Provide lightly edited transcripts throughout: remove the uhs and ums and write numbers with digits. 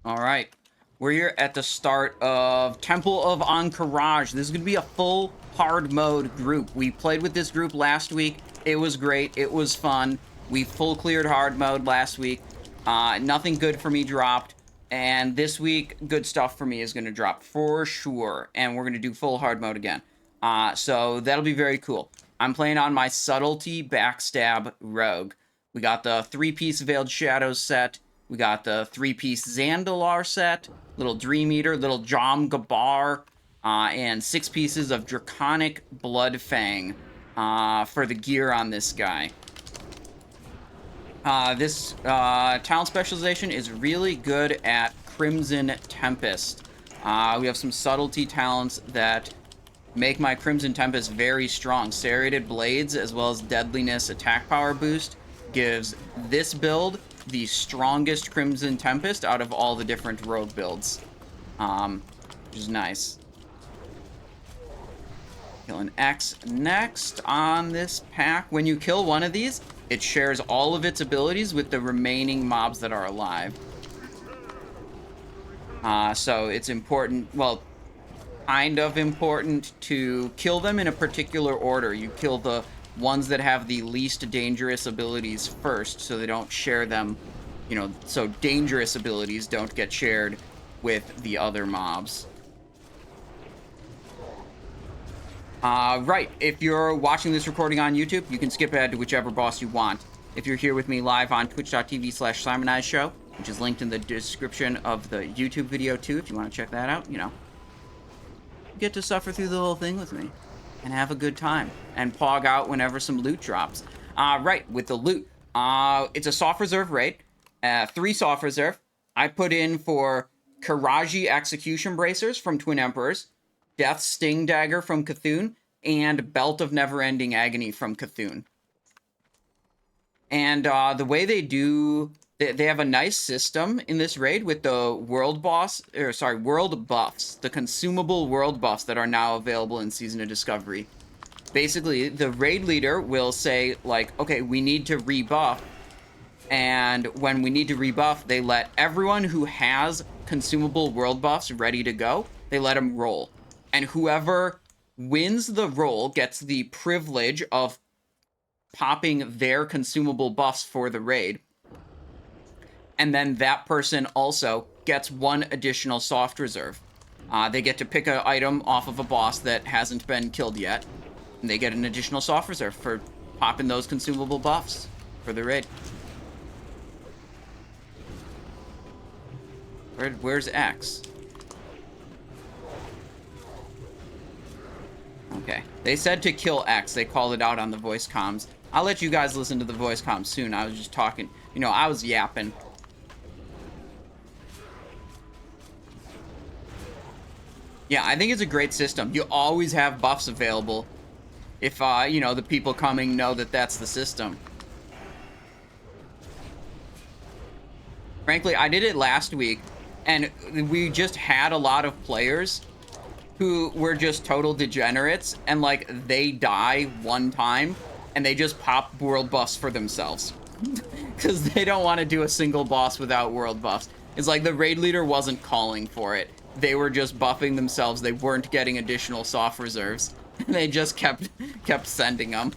All right. We're here at the start of Temple of Ahn'Qiraj. This is going to be a full hard mode group. We played with this group last week. It was great. It was fun. We full cleared hard mode last week. Nothing good for me dropped. And this week, good stuff for me is going to drop for sure. And we're going to do full hard mode again. So that'll be very cool. I'm playing on my Subtlety Backstab Rogue. We got the 3-piece Veiled Shadows set. We got the 3-piece Zandalar set, little Dream Eater, little Jom Gabar, and 6 pieces of Draconic Bloodfang for the gear on this guy. This talent specialization is really good at Crimson Tempest. We have some subtlety talents that make my Crimson Tempest very strong. Serrated Blades, as well as Deadliness attack power boost, gives this build the strongest Crimson Tempest out of all the different rogue builds, which is nice. Kill an X next on this pack. When you kill one of these, it shares all of its abilities with the remaining mobs that are alive. So it's important, well, kind of important to kill them in a particular order. You kill the ones that have the least dangerous abilities first, so they don't share them, you know, so dangerous abilities don't get shared with the other mobs. Right, if you're watching this recording on YouTube, you can skip ahead to whichever boss you want. If you're here with me live on twitch.tv/SimonEyes Show, which is linked in the description of the YouTube video too, if you want to check that out, you know, you get to suffer through the whole thing with me and have a good time and pog out whenever some loot drops. Right, with the loot, it's a soft reserve raid, 3 soft reserve. I put in for Karaji Execution Bracers from Twin Emperors, Death's Sting Dagger from Cthun, and Belt of Never-Ending Agony from Cthun. And the way they do, they have a nice system in this raid with the world buffs, the consumable world buffs that are now available in Season of Discovery. Basically, the raid leader will say, like, okay, we need to rebuff. And when we need to rebuff, they let everyone who has consumable world buffs ready to go, they let them roll. And whoever wins the roll gets the privilege of popping their consumable buffs for the raid. And then that person also gets 1 additional soft reserve. They get to pick an item off of a boss that hasn't been killed yet. And they get an additional soft reserve for popping those consumable buffs for the raid. Where's X? Okay. They said to kill X. They called it out on the voice comms. I'll let you guys listen to the voice comms soon. I was just talking. You know, I was yapping. Yeah, I think it's a great system. You always have buffs available if, you know, the people coming know that that's the system. Frankly, I did it last week, and we just had a lot of players who were just total degenerates, and, like, they die one time, and they just pop world buffs for themselves. Because they don't want to do a single boss without world buffs. It's like the raid leader wasn't calling for it. They were just buffing themselves. They weren't getting additional soft reserves. And they just kept sending them.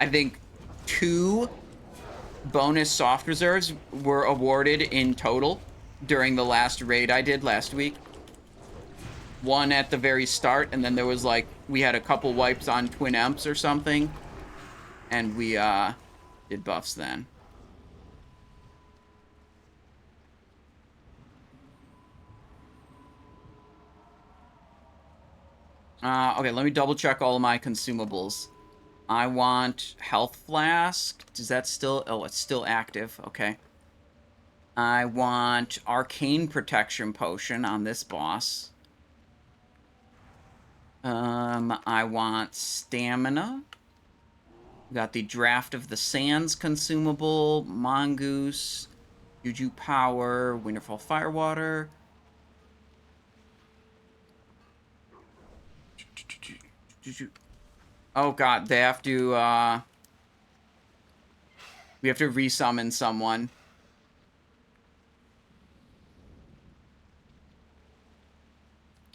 I think 2 bonus soft reserves were awarded in total during the last raid I did last week. 1 at the very start, and then there was, like, we had a couple wipes on Twin Emps or something. And we, did buffs then. Okay, let me double check all of my consumables. I want Health Flask. Is that still... Oh, it's still active. Okay. I want Arcane Protection Potion on this boss. I want Stamina. We got the Draft of the Sands consumable, Mongoose, Juju Power, Winterfall Firewater. Oh god, they have to, We have to resummon someone.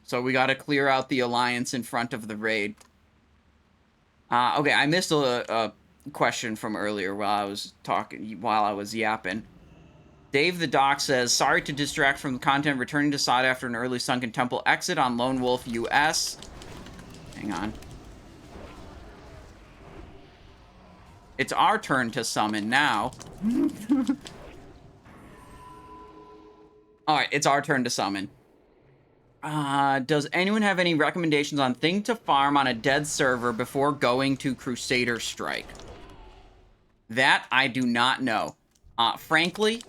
So we got to clear out the alliance in front of the raid. Okay, I missed a question from earlier while I was yapping. Dave the Doc says, sorry to distract from the content, returning to side after an early Sunken Temple exit on Lone Wolf US. Hang on. It's our turn to summon now. Alright, it's our turn to summon. Does anyone have any recommendations on thing to farm on a dead server before going to Crusader Strike? That I do not know. Frankly,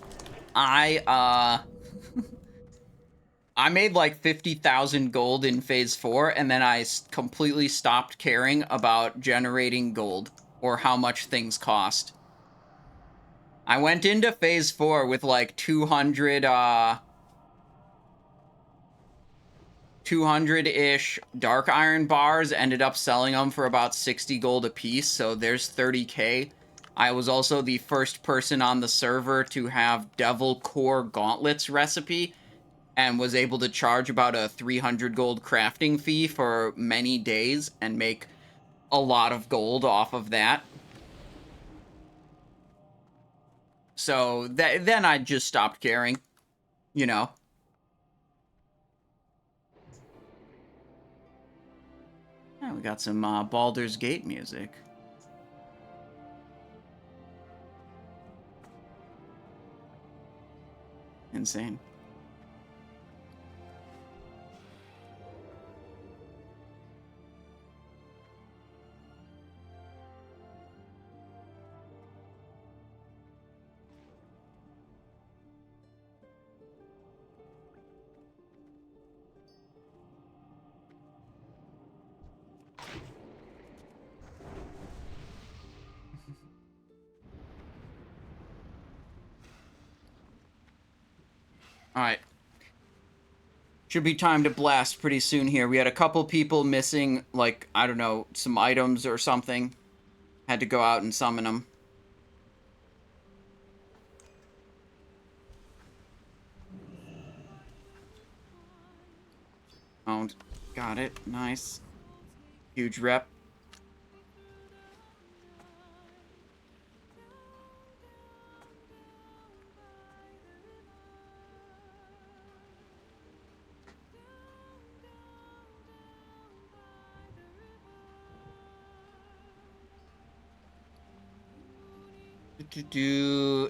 I made like 50,000 gold in Phase 4, and then I completely stopped caring about generating gold or how much things cost. I went into Phase 4 with like 200-ish dark iron bars, ended up selling them for about 60 gold a piece, so there's 30k. I was also the first person on the server to have Devil Core Gauntlets recipe, and was able to charge about a 300 gold crafting fee for many days and make a lot of gold off of that. So then I just stopped caring, you know. Yeah, we got some Baldur's Gate music. Insane. Alright. Should be time to blast pretty soon here. We had a couple people missing, like, I don't know, some items or something. Had to go out and summon them. Oh, got it. Nice. Huge rep.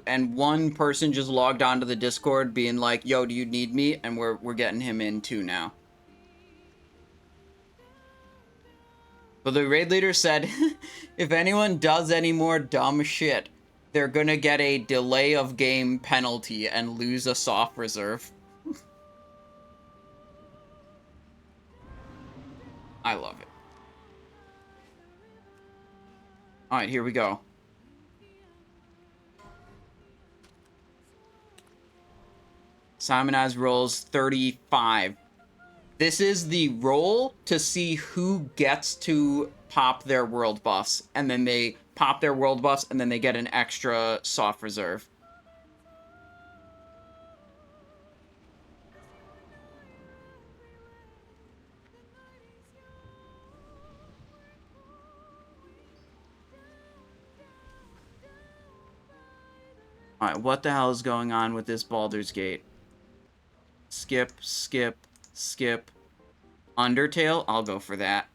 And one person just logged onto the Discord being like, yo, do you need me? And we're getting him in too now. But the raid leader said, if anyone does any more dumb shit, they're gonna get a delay of game penalty and lose a soft reserve. I love it. Alright, here we go. Simon has rolls 35. This is the roll to see who gets to pop their world buffs. And then they pop their world buffs, and then they get an extra soft reserve. Alright, what the hell is going on with this Baldur's Gate? Skip, skip, skip. Undertale? I'll go for that.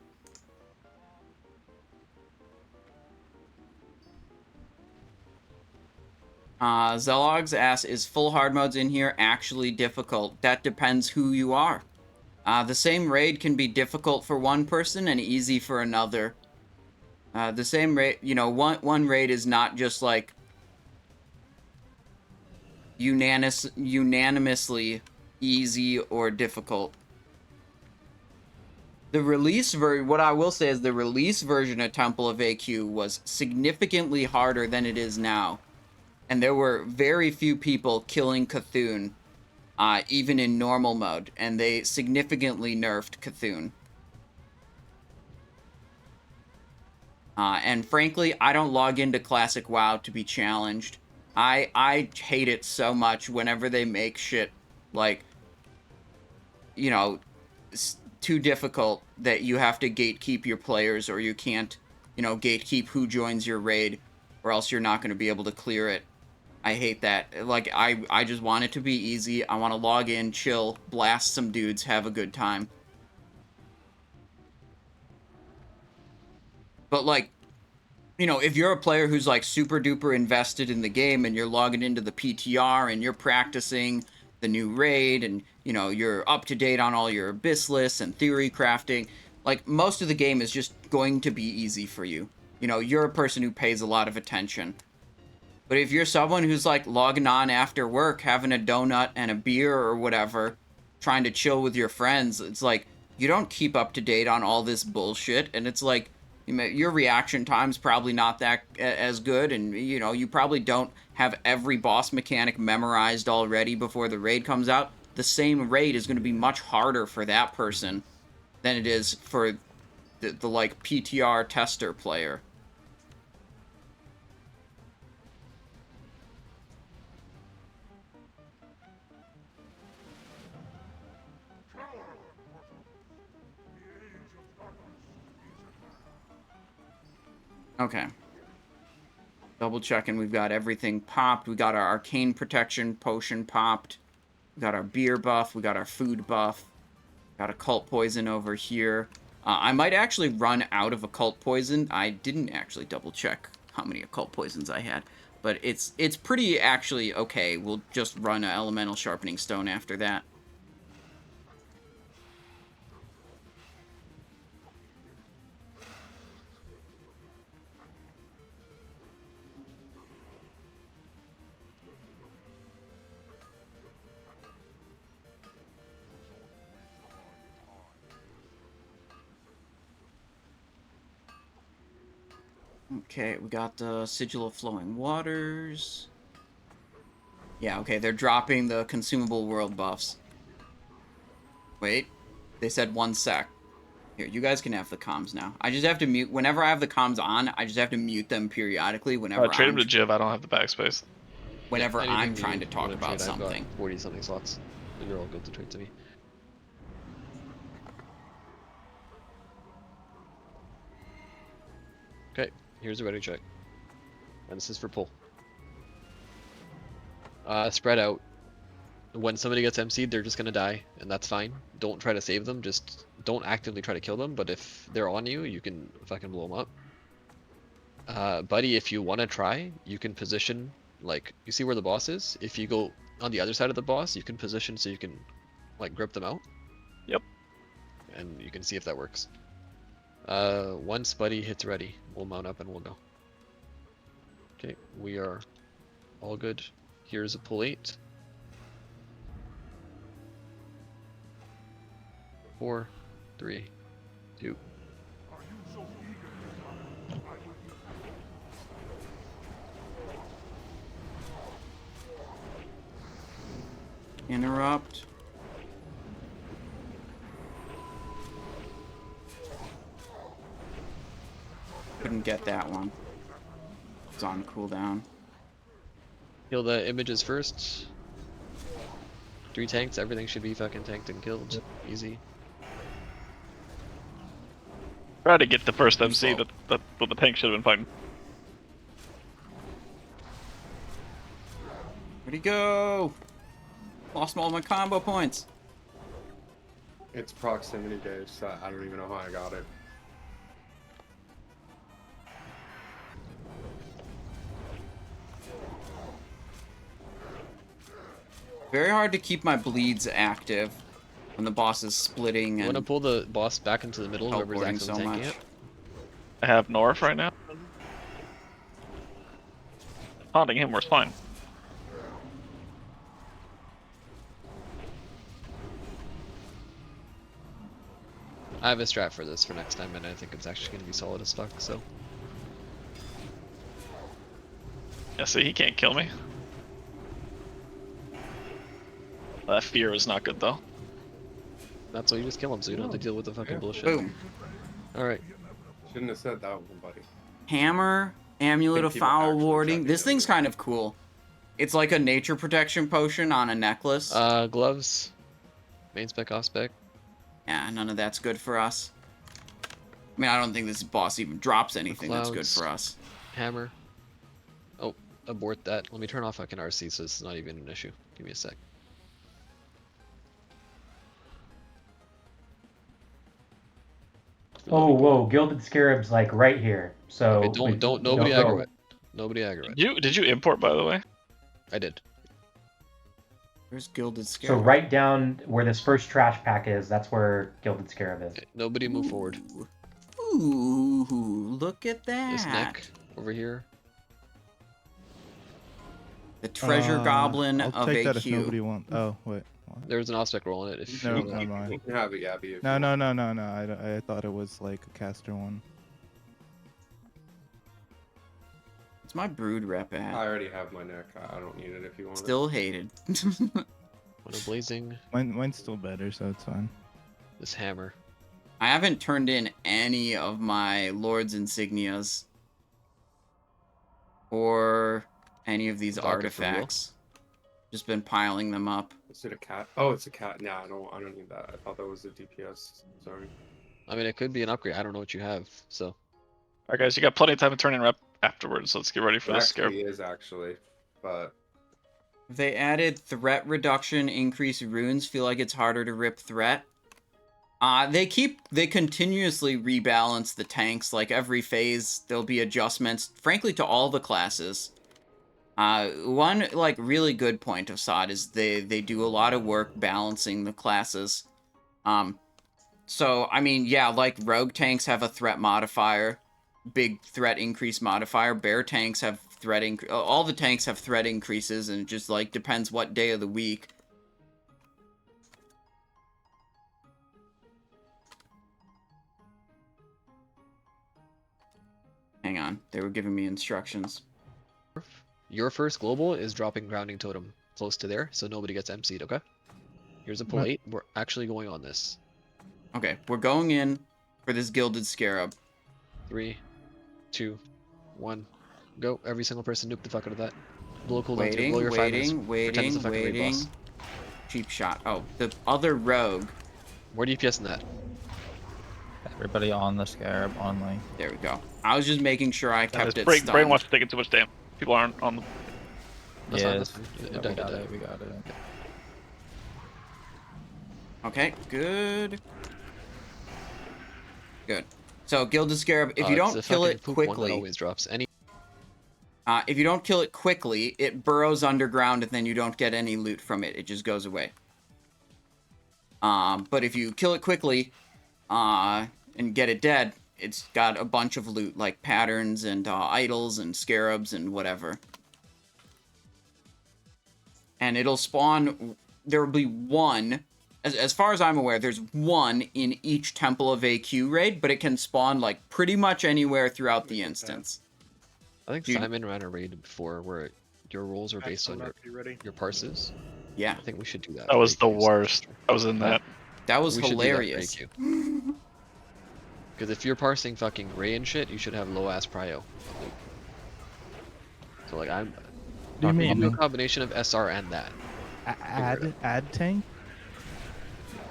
Zelog's asks, is full hard modes in here actually difficult? That depends who you are. The same raid can be difficult for one person and easy for another. The same raid, you know, one raid is not just like unanimously easy or difficult. The release what I will say is the release version of Temple of AQ was significantly harder than it is now. And there were very few people killing Cthulhu, even in normal mode, and they significantly nerfed Cthulhu. And frankly, I don't log into Classic WoW to be challenged. I hate it so much whenever they make shit like, you know, too difficult that you have to gatekeep your players, or you can't, you know, gatekeep who joins your raid, or else you're not going to be able to clear it. I hate that. Like, I just want it to be easy. I want to log in, chill, blast some dudes, have a good time. But, like, you know, if you're a player who's, like, super duper invested in the game and you're logging into the PTR and you're practicing the new raid and, you know, you're up to date on all your abyss lists and theory crafting, like, most of the game is just going to be easy for you. You know, you're a person who pays a lot of attention. But if you're someone who's, like, logging on after work, having a donut and a beer or whatever, trying to chill with your friends, it's like, you don't keep up to date on all this bullshit, and it's like, your reaction time's probably not that as good, and, you know, you probably don't have every boss mechanic memorized already before the raid comes out. The same raid is going to be much harder for that person than it is for the like, PTR tester player. Okay. Double checking, we've got everything popped. We got our arcane protection potion popped. We got our beer buff. We got our food buff. Got occult poison over here. I might actually run out of occult poison. I didn't actually double check how many occult poisons I had, but it's pretty actually okay. We'll just run an elemental sharpening stone after that. Okay, we got the Sigil of Flowing Waters. Yeah, okay, they're dropping the consumable world buffs. Wait, they said 1 sec. Here, you guys can have the comms now. I just have to mute, whenever I have the comms on, I just have to mute them periodically whenever trade them to Jiv, I don't have the backspace. Whenever I'm trying to talk about something. 40-something slots. They're all good to trade to me. Okay, here's a ready check. And this is for pull. Spread out. When somebody gets MC'd, they're just gonna die, and that's fine. Don't try to save them, just don't actively try to kill them, but if they're on you, you can fucking blow them up. Buddy, if you want to try, you can position, like, you see where the boss is? If you go on the other side of the boss, you can position so you can, like, grip them out. Yep. And you can see if that works. Once Buddy hits ready, we'll mount up and we'll go. Okay, we are all good. Here's a pull 8. 4, 3, 2. Interrupt. Couldn't get that one. It's on cooldown. Kill the images first. 3 tanks, everything should be fucking tanked and killed. Yep. Easy. Try to get the first MC that the tank should have been fighting. Where'd he go? Lost all my combo points. It's proximity gauge, so I don't even know how I got it. Very hard to keep my bleeds active when the boss is splitting and... You want to pull the boss back into the middle, whoever's actually so tanking much. it? I have North right now. Haunting him was fine. I have a strat for this for next time, and I think it's actually going to be solid as fuck, so... Yeah, see, he can't kill me. That fear was not good, though. That's why you just kill him, so you don't have to deal with the fucking bullshit. Boom. Alright. Shouldn't have said that one, buddy. Hammer, Amulet of Think people Foul actually Warding. check This it thing's over. kind of cool. It's like a nature protection potion on a necklace. Gloves. Main spec, off spec. Yeah, none of that's good for us. I mean, I don't think this boss even drops anything that's good clouds. for us. Hammer. Oh, abort that. Let me turn off fucking RC so it's not even an issue. Give me a sec. Oh, whoa, Gilded Scarab's like right here. So Okay, nobody don't aggro go. it. Nobody aggro it. Did you import, by the way? I did. Where's Gilded So Scarab? right down where this first trash pack is, that's where Gilded Scarab is. Okay, nobody move forward. Ooh, look at that. This neck over here. The treasure goblin I'll of take that if AQ. nobody wants. Oh wait. What? There's an off spec roll in it. If No, you never mind. You can have it, Gabby. if No, you no, want. no, no, no. I thought it was like a caster one. It's my brood rep I at. already have my neck. I don't need it if you want Still hated. Window blazing. Mine's still better, so it's fine. This hammer. I haven't turned in any of my Lord's insignias or any of these Vodka for real? artifacts. Just been piling them up. it. Is it a cat? Oh, it's a cat. Nah, I don't need that. I thought that was a DPS. Sorry. I mean, it could be an upgrade. I don't know what you have, so. Alright, guys, you got plenty of time to turn in rep afterwards. Let's get ready for It this scare. actually is actually, but They added threat reduction, increased runes. Feel like it's harder to rip threat. They continuously rebalance the tanks. Like every phase, there'll be adjustments. Frankly, to all the classes. One like really good point of SOD is they do a lot of work balancing the classes. So I mean, yeah, like rogue tanks have a threat modifier, big threat increase modifier. Bear tanks have all the tanks have threat increases, and it just like depends what day of the week. Hang on, they were giving me instructions. Your first global is dropping grounding totem close to there, so nobody gets MC'd, okay? Here's a pull 8. We're actually going on this. Okay, we're going in for this Gilded Scarab. 3, 2, 1, go. Every single person nuke the fuck out of that. Blow cooldown too. Blow your 5 minutes. Pretend it's a fucking raid waiting. boss. Cheap shot. Oh, the other rogue. More DPS than that. Everybody on the scarab only. There we go. I was just making sure I kept it stunned. Brainwash is taking too much damage. People aren't on the. That's fine, Yes, that's fine. yeah, It we died, got it died. it. We got it. Okay, good. Good. So, Gilded Scarab, if you It's don't the kill fucking it poop one that quickly, always drops. if you don't kill it quickly, it burrows underground and then you don't get any loot from it. It just goes away. But if you kill it quickly, and get it dead, it's got a bunch of loot, like patterns and idols and scarabs and whatever. And it'll spawn, there will be one, as far as I'm aware, there's one in each Temple of AQ raid, but it can spawn, like, pretty much anywhere throughout the instance. I think Dude. Simon ran a raid before where your rolls are based on your parses. Yeah, I think we should do that. That was for the AQs. worst. I was in that. that was We should do that for hilarious. AQ. Because if you're parsing fucking Ray and shit, you should have low ass prio. So like I'm. Do you I'll do a mean combination of SR and that. add tank?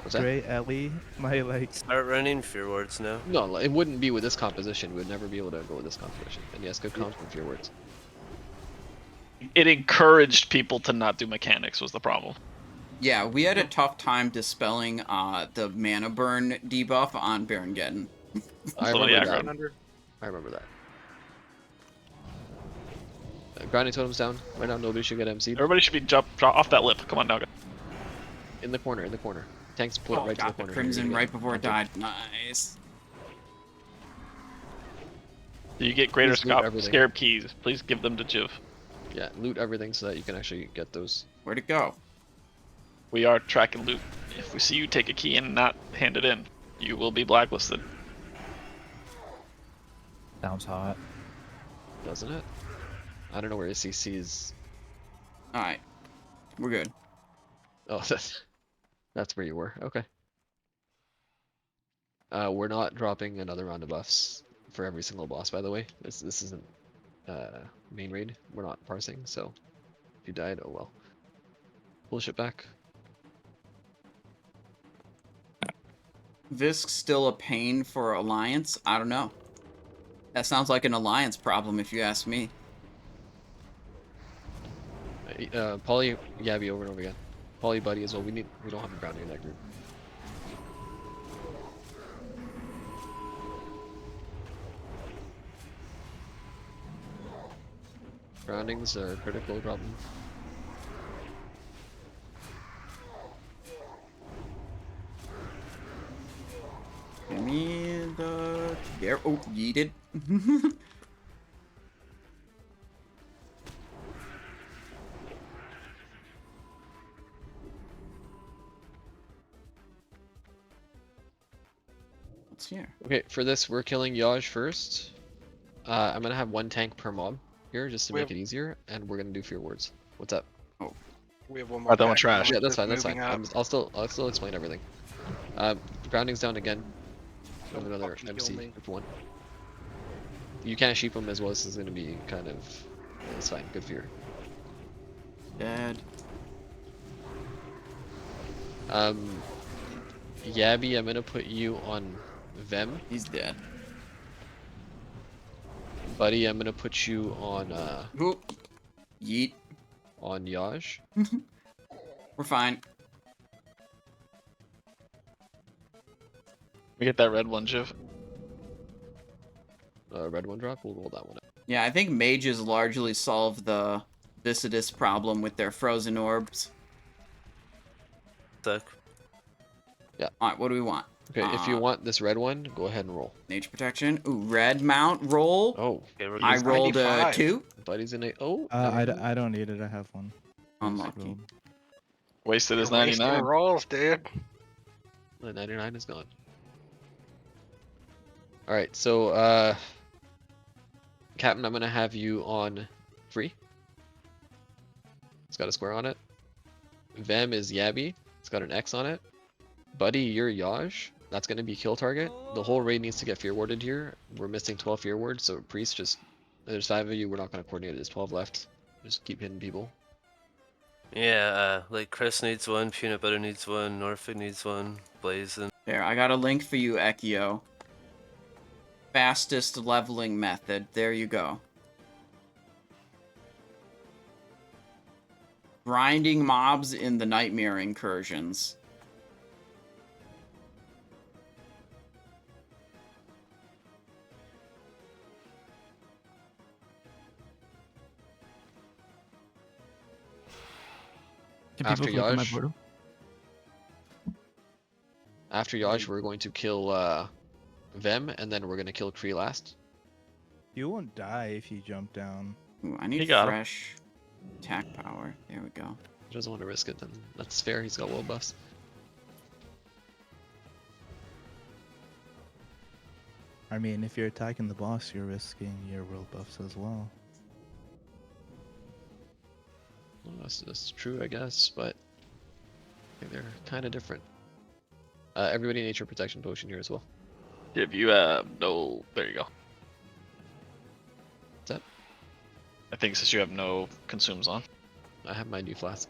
What's that? Gray Ellie, my like. Start running Fear Words now. No, it wouldn't be with this composition. We would never be able to go with this composition. And yes, good comp from Fear Words. It encouraged people to not do mechanics was the problem. Yeah, we had a tough time dispelling the mana burn debuff on Barongeddon. I Somebody remember aggroed. that. I remember that. Grinding totems down. Right now, nobody should get MC'd. Everybody should be drop off that lip. Come on now, guys. In the corner, in the corner. Tanks pull it right to the Got the corner. Crimson You're right good. before it died. Nice. Do you get greater Please loot everything. scarab keys? Please give them to Jiv. Yeah, loot everything so that you can actually get those. Where'd it go? We are tracking loot. If we see you take a key and not hand it in, you will be blacklisted. Sounds hot. Doesn't it? I don't know where ACC is. Alright. We're good. Oh, that's where you were. Okay. We're not dropping another round of buffs for every single boss, by the way. This isn't main raid. We're not parsing, so if you died, oh well. Pull shit back. Visk's still a pain for Alliance? I don't know. That sounds like an Alliance problem if you ask me. Poly Yabby over and over again. Poly Buddy as well. We don't have a grounding in that group. Groundings are a critical problem. Give me the... There. Oh, yeeted. What's here? Okay, for this, we're killing Yaj first. I'm gonna have 1 tank per mob here just to make it easier, and we're gonna do fear words. What's up? We have one more. Alright, that one pack trash. Yeah, that's fine. That's moving fine. up. I'll still explain everything. Grounding's down again. With another fucking MC kill me. group 1. You can't sheep them as well. This is gonna be kind of. It's fine. Good fear. Dead. Yabby, I'm gonna put you on Vem. He's dead. Buddy, I'm gonna put you on Oop. Yeet. on Yaj. We're fine. We get that red one, Jiv. Red one drop. We'll roll that one up. Yeah, I think mages largely solve the Viscidus problem with their frozen orbs. Suck. Alright, what do we want? Okay, if you want this red one, go ahead and roll. Nature protection. Ooh, red mount roll. Oh, Okay, we're I good. rolled a 95. 2. Buddy's in a. Oh, I don't need it. I have one. Unlucky. Wasted his You're wasting 99. rolls, dude. The 99 is gone. Alright, so, Captain, I'm gonna have you on free. It's got a square on it. Vem is Yabby. It's got an X on it. Buddy, you're Yaj. That's gonna be kill target. The whole raid needs to get fear warded here. We're missing 12 fear wards, so priest just... There's 5 of you, we're not gonna coordinate it. There's 12 left. Just keep hitting people. Yeah, like Chris needs one, Peanut Butter needs one, Norfolk needs one, Blazin. There, I got a link for you, Ekio. Fastest leveling method. There you go. Grinding mobs in the nightmare incursions. Can After people click on my Yaj? portal? After Yaj, we're going to kill Vem, and then we're gonna kill Kree last. You won't die if you jump down. Ooh, I He need got him. fresh attack power. There we go. He doesn't want to risk it, then that's fair. He's got world buffs. I mean, if you're attacking the boss, you're risking your world buffs as well. Well, that's true, I guess, but I think they're kind of different. Everybody nature protection potion here as well. Jiv, you have no... There you go. What's that? I think since you have no consumes on. I have my new flask.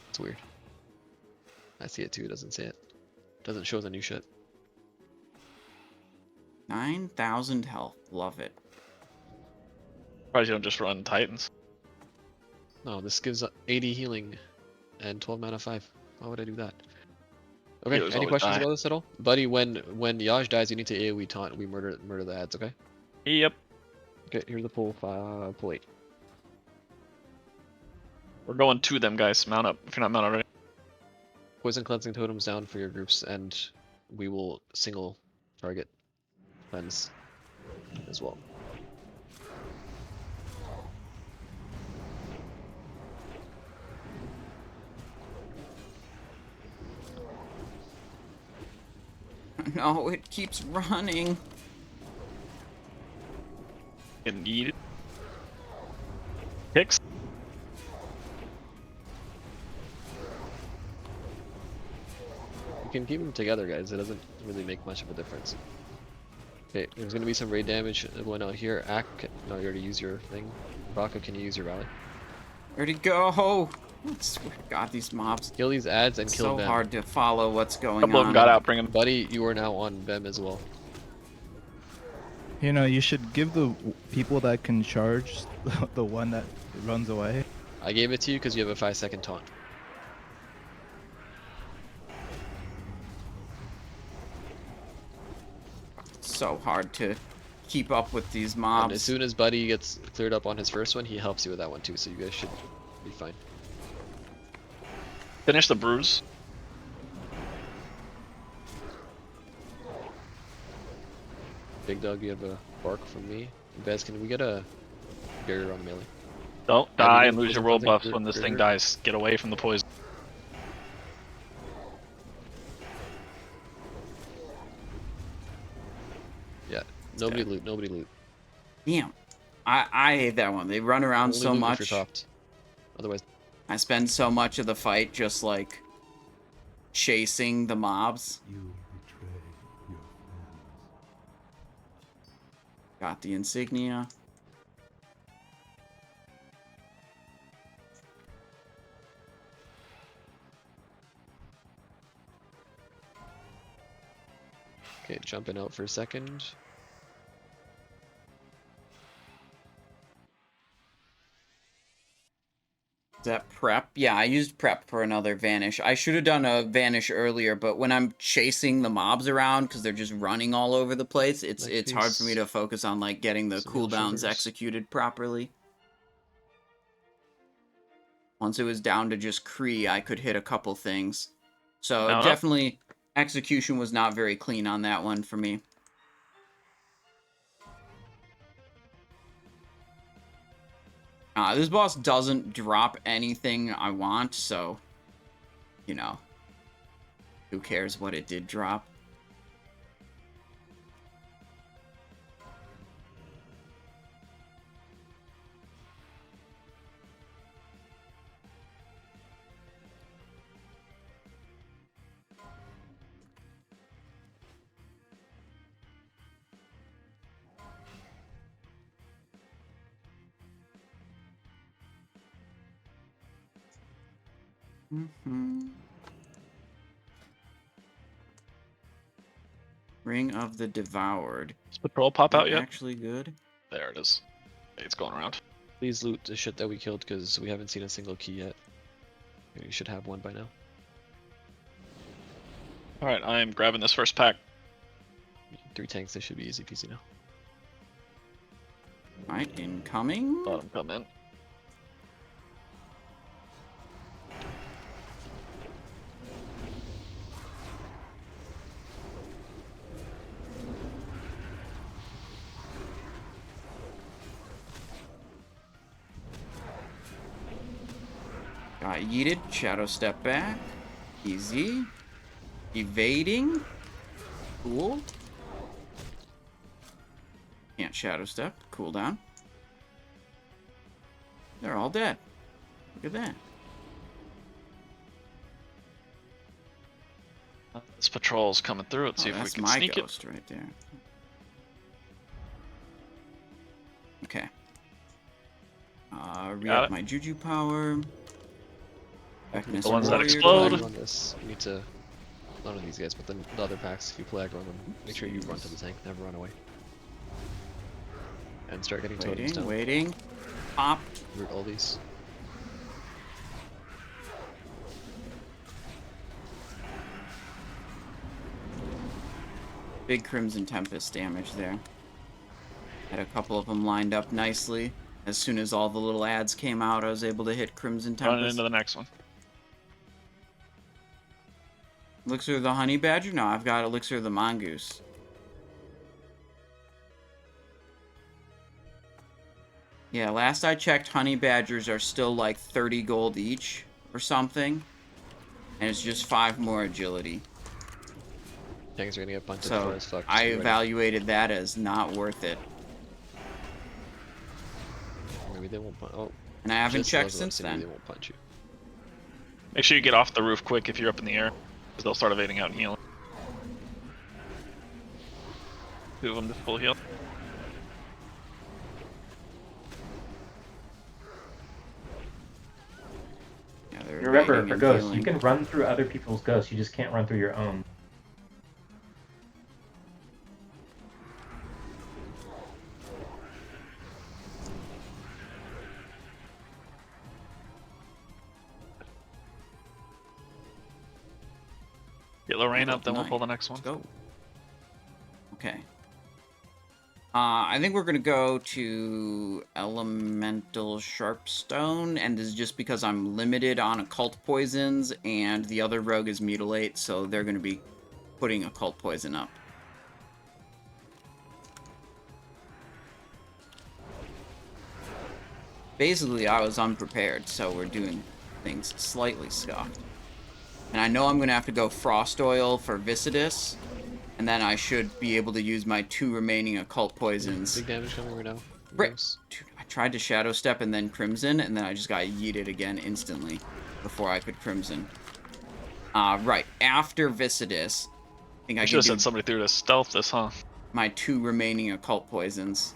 It's weird. I see it too, it doesn't say it. Doesn't show the new shit. 9,000 health. Love it. Probably you don't just run Titans. No, this gives 80 healing and 12 mana 5. Why would I do that? Okay, Healers any always questions die. about this at all? Buddy, when Yaj dies, you need to AoE taunt. We murder the ads, okay? Yep. Okay, here's the pull 8. We're going to them, guys. Mount up if you're not mounted already. Poison cleansing totems down for your groups, and we will single target cleanse as well. No, it keeps running. Getting yeeted. Kicks. You can keep them together, guys. It doesn't really make much of a difference. Okay, there's gonna be some raid damage going out here. No, you already used your thing. Baka, can you use your rally? Where'd he go? I swear to God, these mobs. Kill these ads and kill So Bem. hard to follow what's going Couple of them on. got out. Bring them. Buddy, you are now on Bem as well. You know, you should give the people that can charge the one that runs away. I gave it to you because you have a 5-second taunt. So hard to keep up with these And mobs. as soon as Buddy gets cleared up on his first one, he helps you with that one too, so you guys should be fine. Finish the bruise. Big Dog, you have a bark from me. Bez, can we get a barrier on melee? Don't Yeah, die we and did lose your something world buffs for- when this for thing her. dies. Get away from the poison. Yeah, nobody loot, nobody loot. Damn. I hate that one. They run around Only so loot if much. you're topped. Otherwise, I spend so much of the fight just like chasing the mobs. Got the insignia. okay, jumping out for a second. Is that prep? Yeah, I used prep for another vanish. I should have done a vanish earlier, but when I'm chasing the mobs around because they're just running all over the place, it's hard for me to focus on like getting the Some real cooldowns sugars. executed properly. Once it was down to just Kree, I could hit a couple things. So No. definitely execution was not very clean on that one for me. This boss doesn't drop anything I want, so, you know, who cares what it did drop? Ring of the Devoured. Does Patrol pop out yet? Actually good. There it is. It's going around. Please loot the shit that we killed because we haven't seen a single key yet. You should have one by now. Alright, I am grabbing this first pack. 3 tanks, they should be easy peasy now. Right, incoming. Let them come in. Got yeeted. Shadow step back. Easy. Evading. Cool. Can't shadow step. Cooldown. They're all dead. Look at that. This patrol's coming through. Let's Oh, see if we that's can my sneak it. ghost right there. Okay. Re-up it. my juju power. Beckness The ones that warrior explode. type. On this, you need to, none of these guys, but the other packs, if you play aggro on them, make sure you run to the tank, never run away. And start getting totems down. Waiting. Pop. Root all these. Big Crimson Tempest damage there. Had a couple of them lined up nicely. As soon as all the little ads came out, I was able to hit Crimson Running Tempest. into the next one. Elixir of the Honey Badger? No, I've got Elixir of the Mongoose. Yeah, last I checked, Honey Badgers are still like 30 gold each or something. And it's just 5 more agility. Tanks are gonna get punted So far as fuck. I just be ready. evaluated that as not worth it. Maybe they won't punch. Oh, And I haven't just checked level up, since so maybe then. They won't punch you. Make sure you get off the roof quick if you're up in the air, because they'll start evading out and healing. 2 of them to full heal. Yeah, they're Remember, evading for and ghosts, you healing. can run through other people's ghosts. You just can't run through your own. Get Lorraine Oh, up, then we'll pull the nice. next one. Let's go. Okay. I think we're gonna go to Elemental Sharpstone, and this is just because I'm limited on occult poisons, and the other rogue is Mutilate, so they're gonna be putting occult poison up. Basically, I was unprepared, so we're doing things slightly scuffed. And I know I'm gonna have to go Frost Oil for Viscidus, and then I should be able to use my 2 remaining occult poisons. Big damage coming right now. Right. Emps. Dude, I tried to Shadow Step and then Crimson, and then I just got yeeted again instantly before I could Crimson. Right. After Viscidus, I think I I should can have do sent somebody through to stealth this, huh? my 2 remaining occult poisons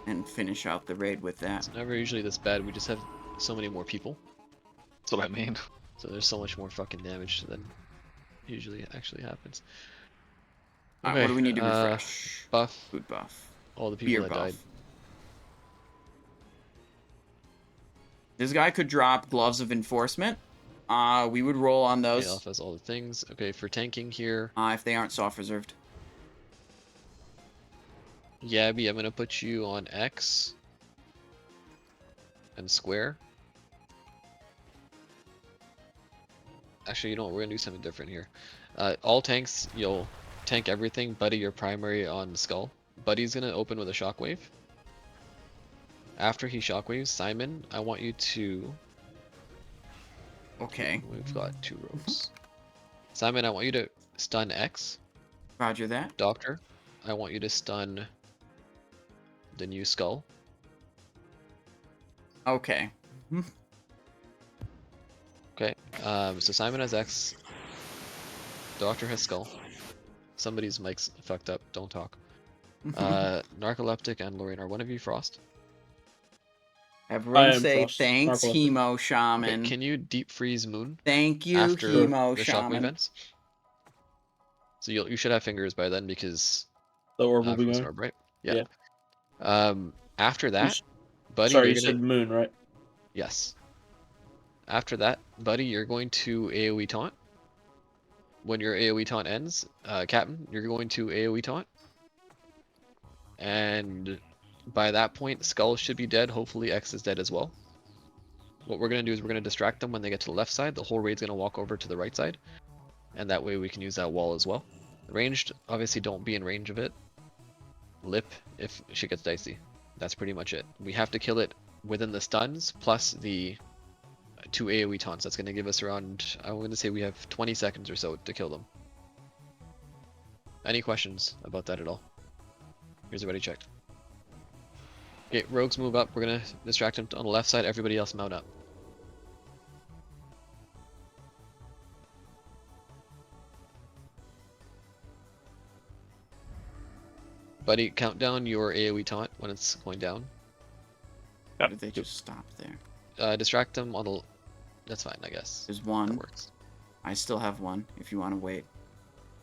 and finish out the raid with that. It's never usually this bad. We just have so many more people. That's what I mean. So there's so much more fucking damage than usually actually happens. Alright, what do we need to uh, refresh? Buff. Food buff. All the people Beer that buff. died. This guy could drop Gloves of Enforcement. We would roll on those. Elf has all the things. Okay, for tanking here. If they aren't soft reserved. Yabby, I'm gonna put you on X and square. Actually, you know what? We're gonna do something different here. All tanks, you'll tank everything. Buddy, your primary on skull. Buddy's gonna open with a shockwave. After he shockwaves, Simon, I want you to. Okay. We've got 2 rogues. Simon, I want you to stun X. Roger that. Doctor, I want you to stun the new skull. Okay. Okay, so Simon has X. Doctor has skull. Somebody's mic's fucked up, don't talk. Narcoleptic and Lorraine, are one of you Frost? Everyone I am say Frost. thanks, Narcoleptic. Hemo Okay, Shaman. can you deep freeze Moon Thank you, after Hemo the shockwave Shaman. ends? So you should have fingers by then because The orb will be from going. Snorb, right? Yeah. After that, s- buddy, Sorry, you're you gonna said moon, right? yes. After that, buddy, you're going to AoE taunt. When your AoE taunt ends, Captain, you're going to AoE taunt. And by that point, Skull should be dead. Hopefully X is dead as well. What we're going to do is we're going to distract them when they get to the left side. The whole raid's going to walk over to the right side. And that way we can use that wall as well. Ranged, obviously don't be in range of it. Lip, if shit gets dicey. That's pretty much it. We have to kill it within the stuns, plus the 2 AoE taunts. That's going to give us around, I'm going to say we have 20 seconds or so to kill them. Any questions about that at all? Here's everybody checked. Okay, rogues move up. We're going to distract them on the left side. Everybody else mount up. Buddy, count down your AoE taunt when it's going down. Or did they just stop there? Distract them on the... That's fine, I guess. There's That one. works. I still have one if you want to wait.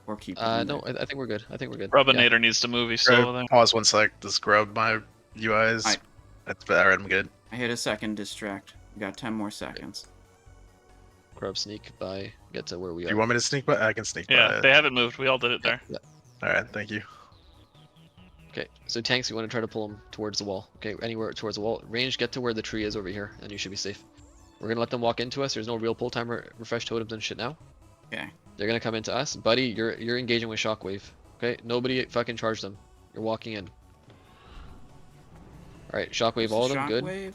Or keep it. in No, there. I think we're good. I think we're good. Rubinator needs to move. He's still over there. Pause 1 sec. Just grab my UIs. Alright. That's alright. I'm good. I hit a second distract. We got 10 more seconds. Grab sneak by, get to where we Do are. you want me to sneak by? I can sneak by. Yeah, they haven't moved. We all did it there. Yeah. Alright, thank you. Okay, so tanks, you want to try to pull them towards the wall. Okay, anywhere towards the wall. Range, get to where the tree is over here, and you should be safe. We're gonna let them walk into us. There's no real pull timer, refresh totems and shit now. Okay. They're gonna come into us. Buddy, you're engaging with shockwave. Okay, nobody fucking charge them. You're walking in. Alright, shockwave all of them, good. Shockwave.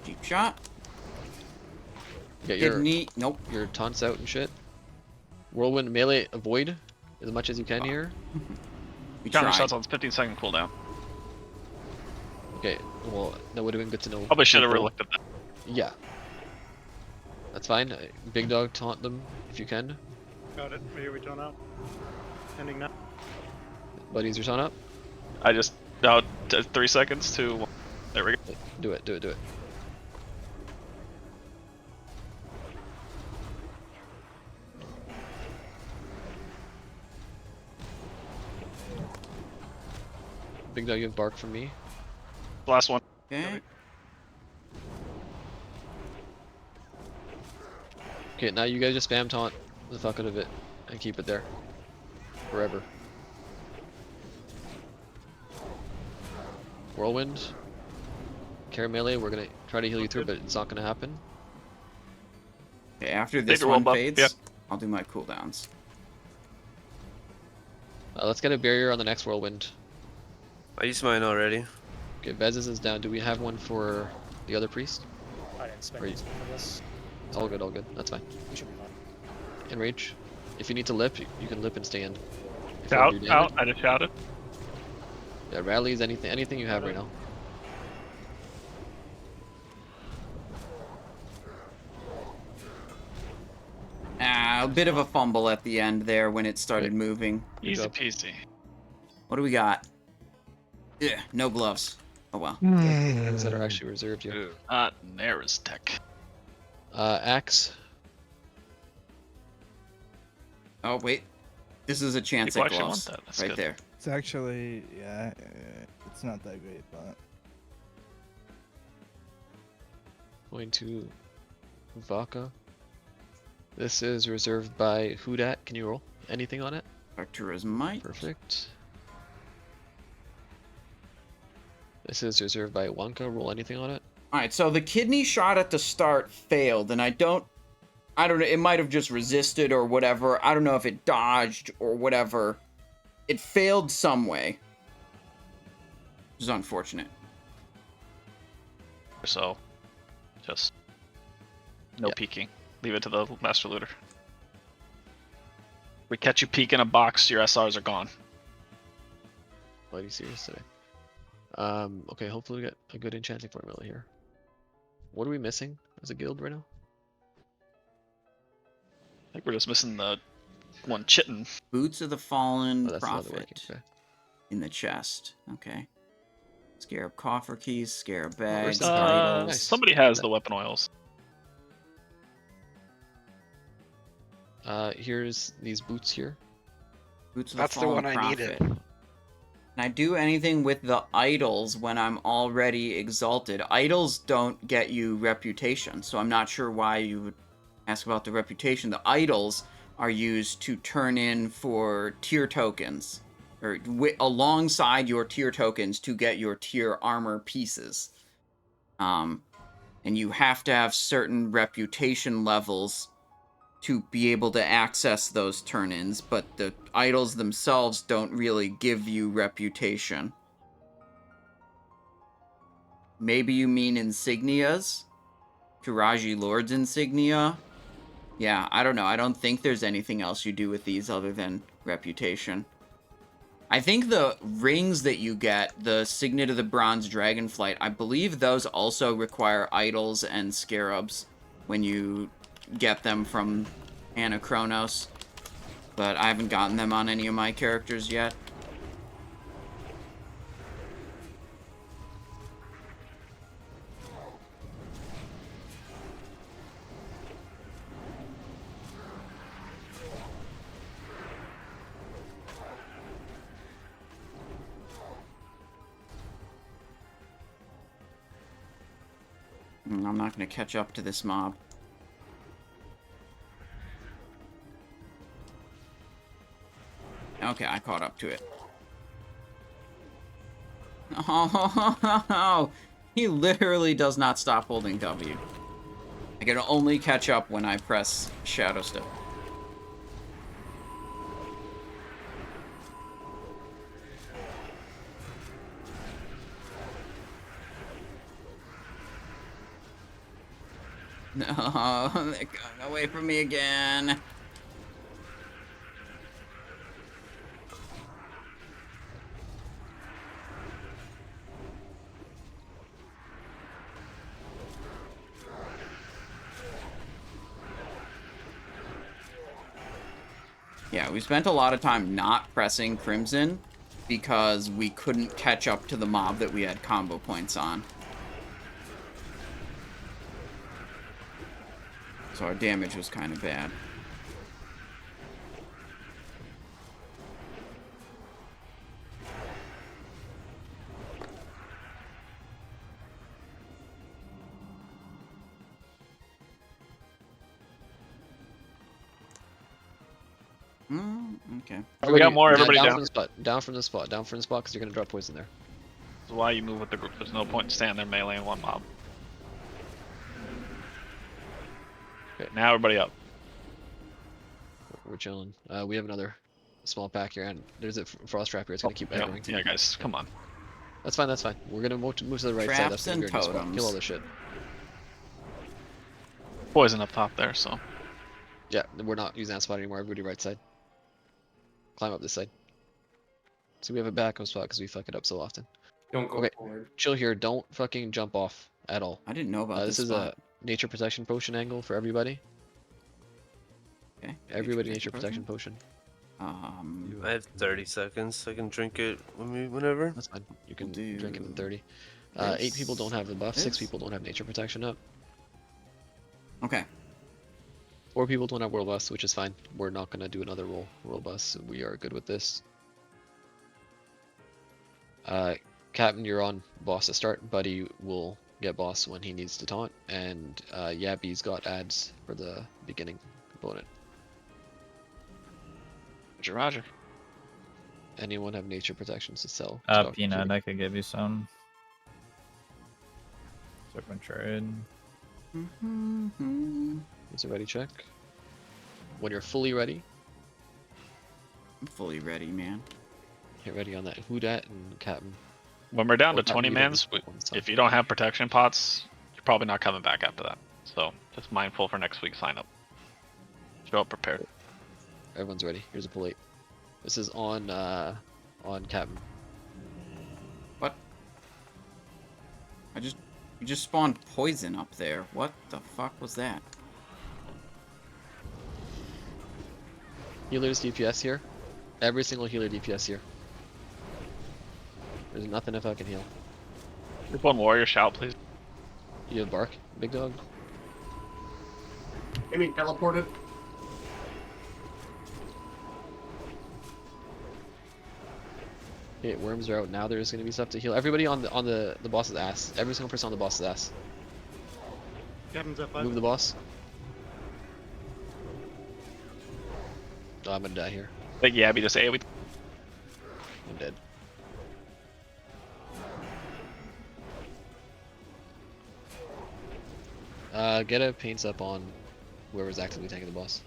Deep shot. Get Hidden knee. Nope. your taunts out and shit. Whirlwind melee avoid as much as you can here. We Counter tried. shots on 15-second cooldown. Okay, well, that would have been good to know. Probably should have before. relooked at that. Yeah. That's fine. Big dog taunt them if you can. Got it. Here we don't know. Ending now. Buddies, your son up? I just now 3 seconds to 1. There we go. Do it, do it, do it. Big dog, you have bark from me. Last one. Okay. Okay, now you guys just spam taunt the fuck out of it and keep it there. Forever. Whirlwind. Carry melee, we're gonna try to heal you through, but it's not gonna happen. Okay, after this Bigger one buff, fades, yeah. I'll do my cooldowns. Let's get a barrier on the next whirlwind. I used mine already. Okay, Vezes is down. Do we have one for the other priest? I didn't spend Or you- anything for this. All good, all good. That's fine. We should be fine. Enrage. If you need to lip, you can lip and stand. If you Out, wanna do out. damage- I just shouted. Yeah, rallies, anything you have right now. A bit of a fumble at the end there when it started moving. Easy job. peasy. What do we got? Yeah, no gloves. Oh well. Things that are actually reserved here. Naris tech. Axe. Oh wait, this is a chance People at actually gloves want that. That's right good. there. It's actually, yeah, it's not that great, but Going to Vaka. This is reserved by Hudat. Can you roll anything on it? Sartura's might. Perfect. This is reserved by Wonka. Roll anything on it? Alright, so the kidney shot at the start failed, and I don't know, it might have just resisted or whatever. I don't know if it dodged or whatever. It failed some way. Which is unfortunate. So, just no Yeah. peeking. Leave it to the master looter. We catch you peek in a box, your SRs are gone. Why are you serious today? Okay, hopefully we get a good enchanting formula here. What are we missing as a guild right now? I think we're just missing the one chitin. Boots of the Fallen Oh, that's not Prophet working. Okay. in the chest. Okay. Scarab coffer keys, scarab where's bags, the- idols. nice. Somebody has the weapon oils. Here's these boots here. Boots of That's the the Fallen one I Prophet. needed. Can I do anything with the idols when I'm already exalted? Idols don't get you reputation, so I'm not sure why you would ask about the reputation. The idols are used to turn in for tier tokens, or alongside your tier tokens to get your tier armor pieces. And you have to have certain reputation levels to be able to access those turn-ins, but the idols themselves don't really give you reputation. Maybe you mean insignias? Kiraji Lord's insignia? Yeah, I don't know. I don't think there's anything else you do with these other than reputation. I think the rings that you get, the Signet of the Bronze Dragonflight, I believe those also require idols and scarabs when you get them from Ahn'Qiraj, but I haven't gotten them on any of my characters yet. I'm not going to catch up to this mob. Okay, I caught up to it. Oh, he literally does not stop holding W. I can only catch up when I press Shadow Step. No, they're going away from me again. Yeah, we spent a lot of time not pressing Crimson because we couldn't catch up to the mob that we had combo points on. So our damage was kind of bad. Okay. We got more. Everybody down down. from the spot. Down from the spot. Down from the spot because you're gonna drop poison there. That's why you move with the group. There's no point in standing there meleeing one mob. Okay, now everybody up. We're chilling. We have another small pack here, and there's a frost trap here. It's gonna keep Yeah, echoing. yeah, guys, come on. That's fine. That's fine. We're gonna move to the right side. That's Traps and gonna be our new spot. totems. Kill all this shit. Poison up top there, so. Yeah, we're not using that spot anymore. Everybody right side. Climb up this side. So we have a backup spot because we fuck it up so often. Don't go Okay. forward. Chill here. Don't fucking jump off at all. I didn't know about This this is spot. a nature protection potion angle for everybody. Okay. Everybody nature protection potion. I have 30 seconds. I can drink it whenever. That's fine. You can We'll drink it in do 30. 8 people don't have the buff. 6 this. people don't have nature protection up. Okay. 4 people don't have world bus, which is fine. We're not gonna do another world bus. We are good with this. Captain, you're on boss to start. Buddy will get boss when he needs to taunt, and Yabby's got ads for the beginning component. Roger, Roger. Anyone have nature protections to sell? Peanut, I could give you some. Serpent trade. Is it ready? Check. When you're fully ready, I'm fully ready, man. get ready on that. Who dat and Captain. When we're down Or to 20 Captain, you don't mans, need one, so. if you don't have protection pots, you're probably not coming back after that. So just mindful for next week's sign up. Show up prepared. Everyone's ready. Here's a pull 8. This is on Captain. What? You just spawned poison up there. What the fuck was that? Healer's DPS here. Every single healer DPS here. There's nothing if I can heal. Group 1 warrior, shout please. You have bark, big dog. Amy teleported. Okay, worms are out now. There's gonna be stuff to heal. Everybody on the boss's ass. Every single person on the boss's ass. Captain's up. Move the boss. Oh, I'm gonna die here. Big Yabby just AoE. I'm dead. Get a paints up on whoever's actively tanking the boss.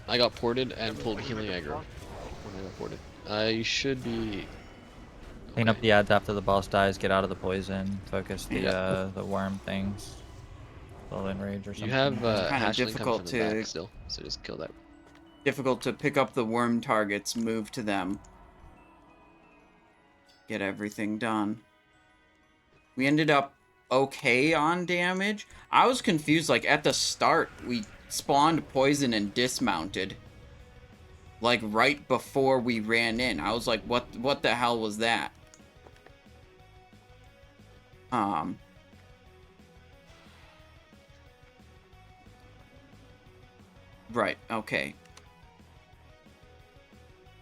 I got ported and pulled healing aggro when I got ported. You should be. Clean up the ads after the boss dies, get out of the poison, focus the Yeah. the worm things. Full enrage or something. You have kinda hatchling coming difficult from the to- back still, so just kill that. Difficult to pick up the worm targets, move to them. Get everything done. We ended up okay on damage. I was confused, like at the start, we spawned poison and dismounted. Like right before we ran in. I was like, what the hell was that? Right, okay.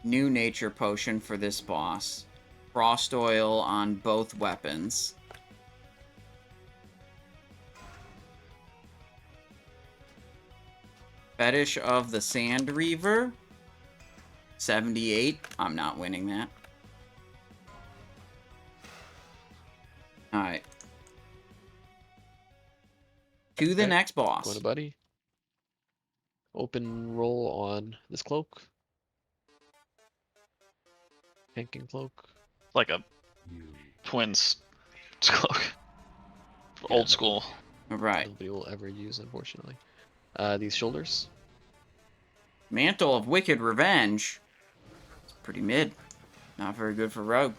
New nature potion for this boss. Frost oil on both weapons. Fetish of the Sand Reaver. 78. I'm not winning that. Alright. To the Okay, next Go boss. to buddy. Open roll on this cloak. Hanking cloak. It's like a twins cloak. Old school. Alright. Nobody will ever use, unfortunately. These shoulders. Mantle of Wicked Revenge. It's pretty mid. Not very good for Rogue.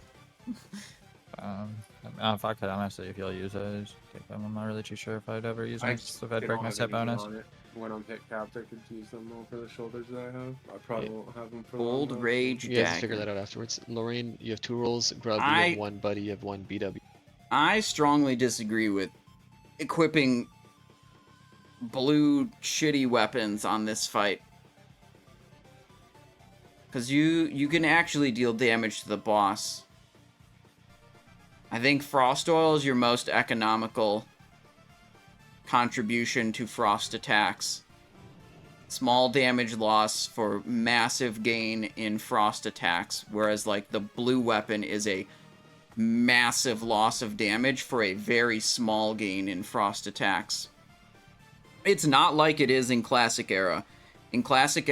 If I could, honestly, if you'll use it, just take them. I'm not really too sure if I'd ever use them. I If I'd don't break my have set anything bonus. on it. When I'm hit capped, I could use them over the shoulders that I have. I probably won't have them for long, Old though. Rage You guys figure Dagger. that out afterwards. Lorraine, you have 2 rolls. Grub, you I- have 1. Buddy, you have 1. BW. I strongly disagree with equipping blue shitty weapons on this fight. Because you can actually deal damage to the boss. I think Frost Oil is your most economical contribution to Frost attacks. Small damage loss for massive gain in Frost attacks, whereas like the blue weapon is a massive loss of damage for a very small gain in Frost attacks. It's not like it is in Classic Era. In Classic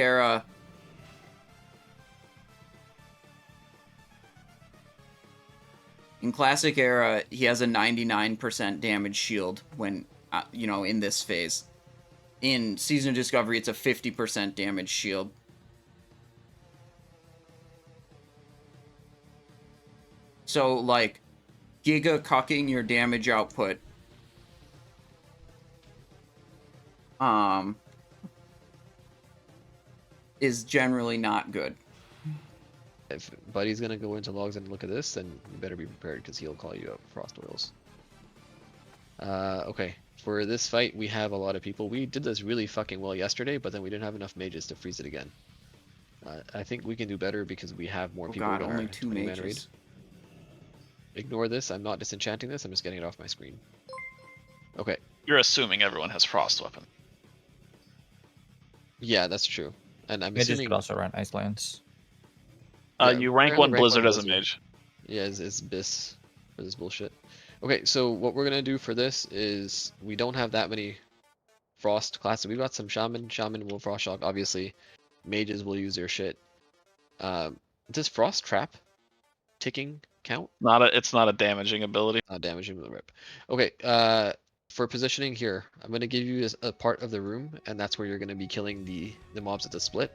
Era, he has a 99% damage shield when, in this phase. In Season of Discovery, it's a 50% damage shield. So, like, giga cucking your damage output. Is generally not good. If Buddy's gonna go into logs and look at this, then you better be prepared because he'll call you out Frost Oils. Okay. For this fight, we have a lot of people. We did this really fucking well yesterday, but then we didn't have enough mages to freeze it again. I think we can do better because we have more people in our only 2 20-man mages. raid. Ignore this. I'm not disenchanting this. I'm just getting it off my screen. Okay. You're assuming everyone has frost weapon. Yeah, that's true. And I'm Mages assuming could also run Ice Lance. Yeah, You rank apparently 1 Blizzard as a mage. Yeah, is BIS for this bullshit. Okay, so what we're gonna do for this is we don't have that many frost classes. We've got some shaman. Shaman will frost shock, obviously. Mages will use their shit. Does frost trap ticking count? It's not a damaging ability. Not damaging with the rip. Okay, for positioning here, I'm gonna give you a part of the room, and that's where you're gonna be killing the mobs at the split.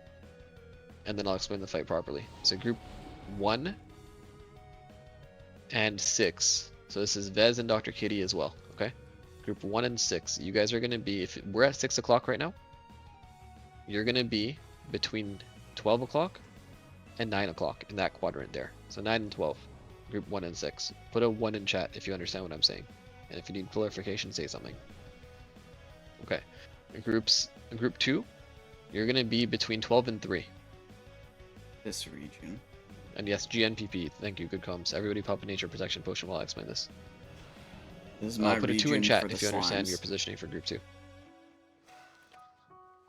And then I'll explain the fight properly. So group 1 and 6. So this is Vez and Dr. Kitty as well, okay? Group 1 and 6. You guys are gonna be, if we're at 6 o'clock right now, you're gonna be between 12 o'clock and 9 o'clock in that quadrant there. So 9 and 12, group 1 and 6. Put a 1 in chat if you understand what I'm saying. And if you need clarification, say something. Okay. Group 2, you're gonna be between 12 and 3. This region. And yes, GNPP, thank you, good comms. Everybody pop a nature protection potion while I explain this. This is my Put a 2 in region chat for the if you understand slimes. your positioning for group 2.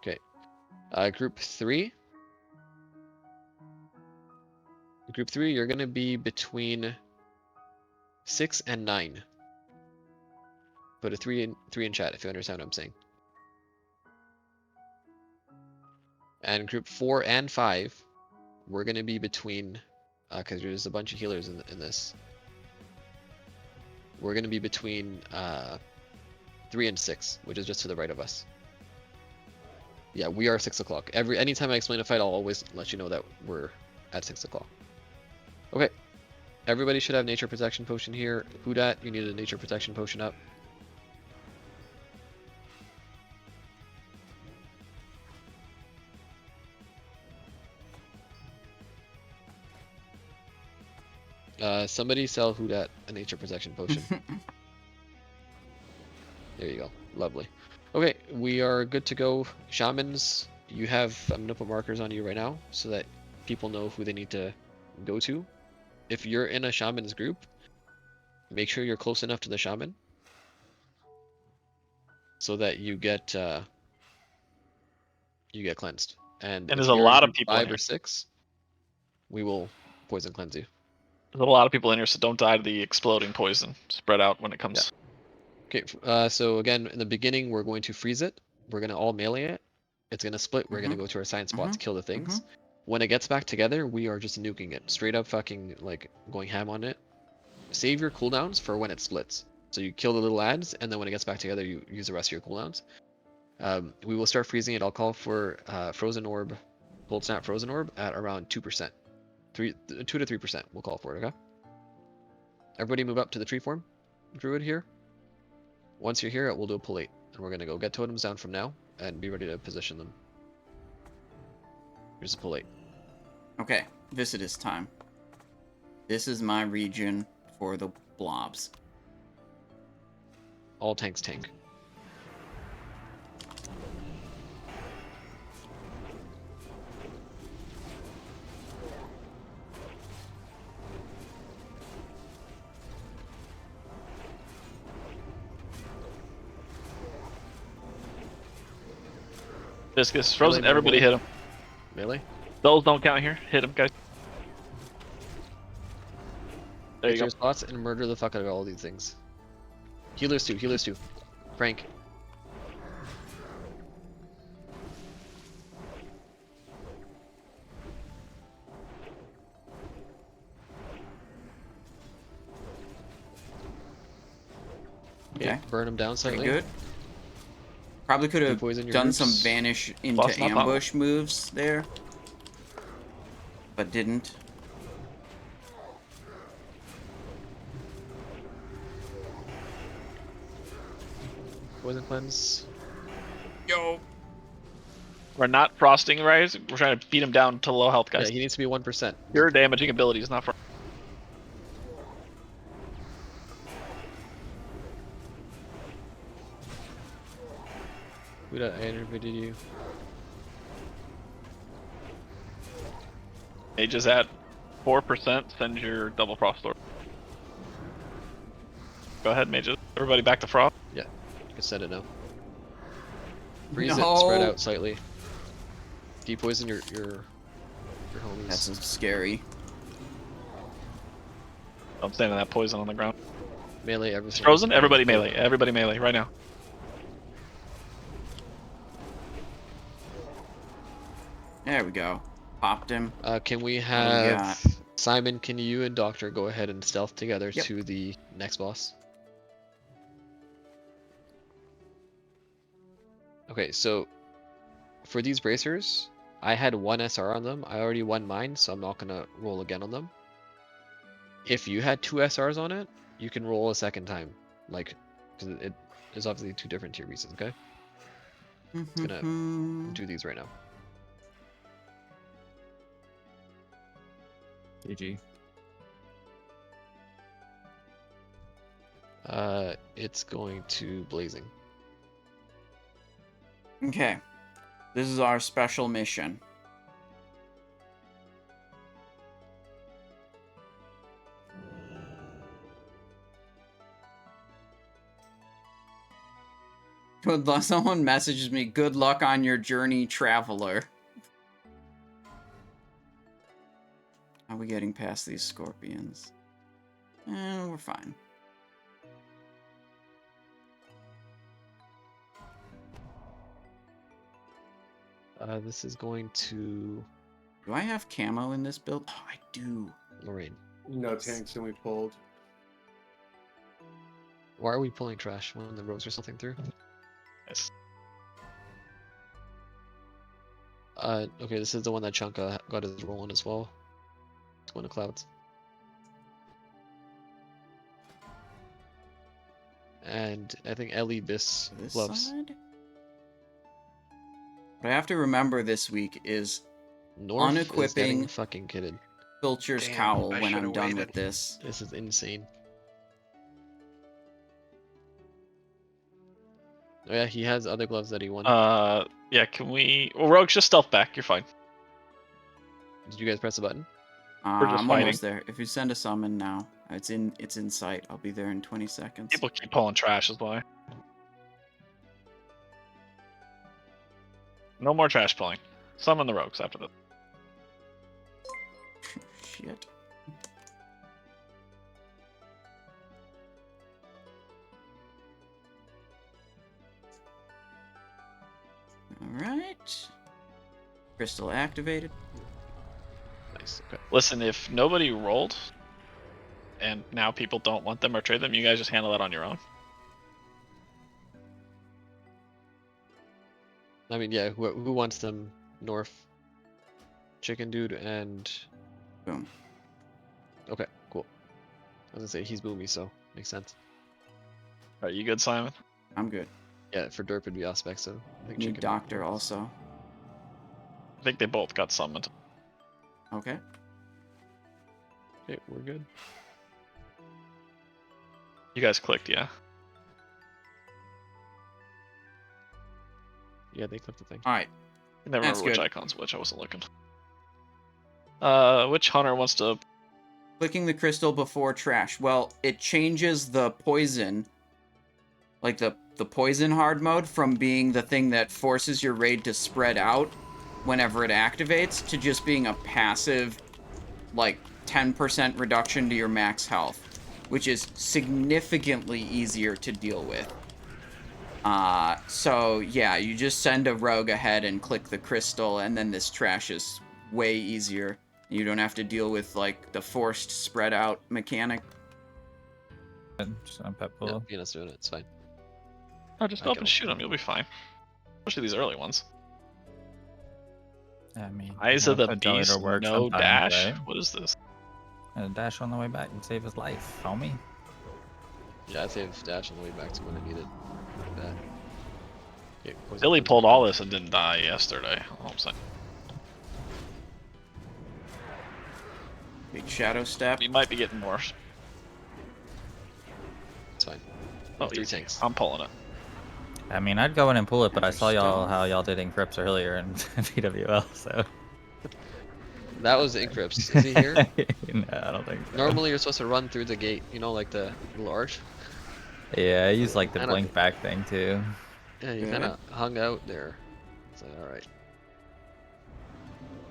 Okay. Group 3. Group 3, you're gonna be between 6 and 9. Put a 3 in chat if you understand what I'm saying. And group 4 and 5, we're gonna be between, because there's a bunch of healers in this. We're gonna be between 3 and 6, which is just to the right of us. Yeah, we are 6 o'clock. Anytime I explain a fight, I'll always let you know that we're at 6 o'clock. Okay. Everybody should have nature protection potion here. Hudat, you need a nature protection potion up. Somebody sell Hudat a nature protection potion. There you go. Lovely. Okay, we are good to go. Shamans, I'm gonna put markers on you right now so that people know who they need to go to. If you're in a shaman's group, make sure you're close enough to the shaman so that you get cleansed. And if there's a you're in lot of group people in 5 here. or 6, we will poison cleanse you. There's a lot of people in here, so don't die to the exploding poison. Spread out when it comes. Okay, so again, in the beginning, we're going to freeze it. We're going to all melee it. It's going to split. We're going to go to our science spots, kill the things. When it gets back together, we are just nuking it. Straight up fucking, like, going ham on it. Save your cooldowns for when it splits. So you kill the little ads, and then when it gets back together, you use the rest of your cooldowns. We will start freezing it. I'll call for Frozen Orb, Cold Snap Frozen Orb at around 2%. 2 to 3% we'll call for it, okay? Everybody move up to the tree form. Druid here. Once you're here, we'll do a pull 8. And we're going to go get totems down from now and be ready to position them. Here's a pull 8. Okay, Viscidus time. This is my region for the blobs. All tanks tank. Viscous frozen. Melee, Everybody hit him. Melee. Those don't count here. Hit him, guys. There Get you go. your spots and murder the fuck out of all these things. Healers too. Healers too. Frank. Okay. Burn them down Pretty slightly. good. Probably could have Depoison your done groups. some vanish into Lost my power. ambush moves there, but didn't. Poison cleanse. Yo. We're not frosting rise. We're trying to beat him down to low health, Yeah, guys. he needs to be 1%. Your damaging ability is not for. Who did I interviewed you? Mages at 4%. Send your double frost orb. Go ahead, mages. Everybody back to frost. Yeah, you can set it now. Freeze No. it, spread out slightly. Depoison your homies. That's scary. I'm standing that poison on the ground. Melee everything. Frozen. Everybody melee. Everybody melee right now. There we go. Popped him. Can we do we have Simon? Can you and Doctor go ahead and stealth together Yep. to the next boss? Okay, so for these bracers, I had 1 SR on them. I already won mine, so I'm not gonna roll again on them. If you had 2 SRs on it, you can roll a second time, like, because it is obviously 2 different tier reasons. Okay, gonna do these right now. GG. It's going to blazing. Okay. This is our special mission. Good luck. Someone messages me, good luck on your journey, traveler. How are we getting past these scorpions? We're fine. This is going to Do I have camo in this build? Oh, I do. Lorraine. No tanks and we pulled. Why are we pulling trash when the rogues are something through? Yes. Okay, this is the one that Chunka got his roll on as well. It's one of clouds. And I think Ellie Bis This gloves. side? What I have to remember this week is North is getting unequipping fucking kidded. Filcher's Damn, cowl I when I'm should've done waited. with this. This is insane. Oh yeah, he has other gloves that he won. Yeah. Can we? Well, Rogues, just stealth back. You're fine. Did you guys press the button? We're just I'm fighting. almost there. If you send a summon now, it's in sight. I'll be there in 20 seconds. People keep pulling trash, is why. No more trash pulling. Summon the rogues after this. Shit. Alright. Crystal activated. Nice. Okay. Listen, if nobody rolled, and now people don't want them or trade them, you guys just handle that on your own. I mean, yeah. Who wants them? North. Chicken dude and. Boom. Okay, cool. I was gonna say he's boomy, so makes sense. Are you good, Simon? I'm good. Yeah, for derp it'd be aspect, so I think Need chicken doctor works. also. I think they both got summoned. Okay. Okay, we're good. You guys clicked, yeah? Yeah, they clicked the thing. All right. I never That's remember which good. icon's which. I wasn't looking. Which hunter wants to? Clicking the crystal before trash. Well, it changes the poison, like the poison hard mode, from being the thing that forces your raid to spread out whenever it activates to just being a passive, like 10% reduction to your max health, which is significantly easier to deal with. So yeah, you just send a rogue ahead and click the crystal, and then this trash is way easier. You don't have to deal with like the forced spread out mechanic. Just on pep Yeah, pool. Venus doing it. It's fine. Oh, just I go up get and it. shoot them. You'll be fine. Especially these early ones. I mean, Eyes you of gotta the put Jelly to Beast, work no sometimes, dash. right? What is this? And dash on the way back and save his life, homie. Yeah, I saved dash on the way back to when I needed. Bad. Okay, poison Billy cleanse pulled again. all this and didn't die yesterday. All I'm saying. Big shadow step. He might be getting more. It's fine. Oh, 3 easy. tanks. I'm pulling it. I mean, I'd go in and pull it, but I saw y'all Interesting. how y'all did in Crips earlier in PWL, so. That was Encrypts. Is he here? No, I don't think so. Normally you're supposed to run through the gate, you know, like the little arch. Yeah, I use like the I don't- blink back thing too. Yeah, you Good. kind of hung out there. So, alright.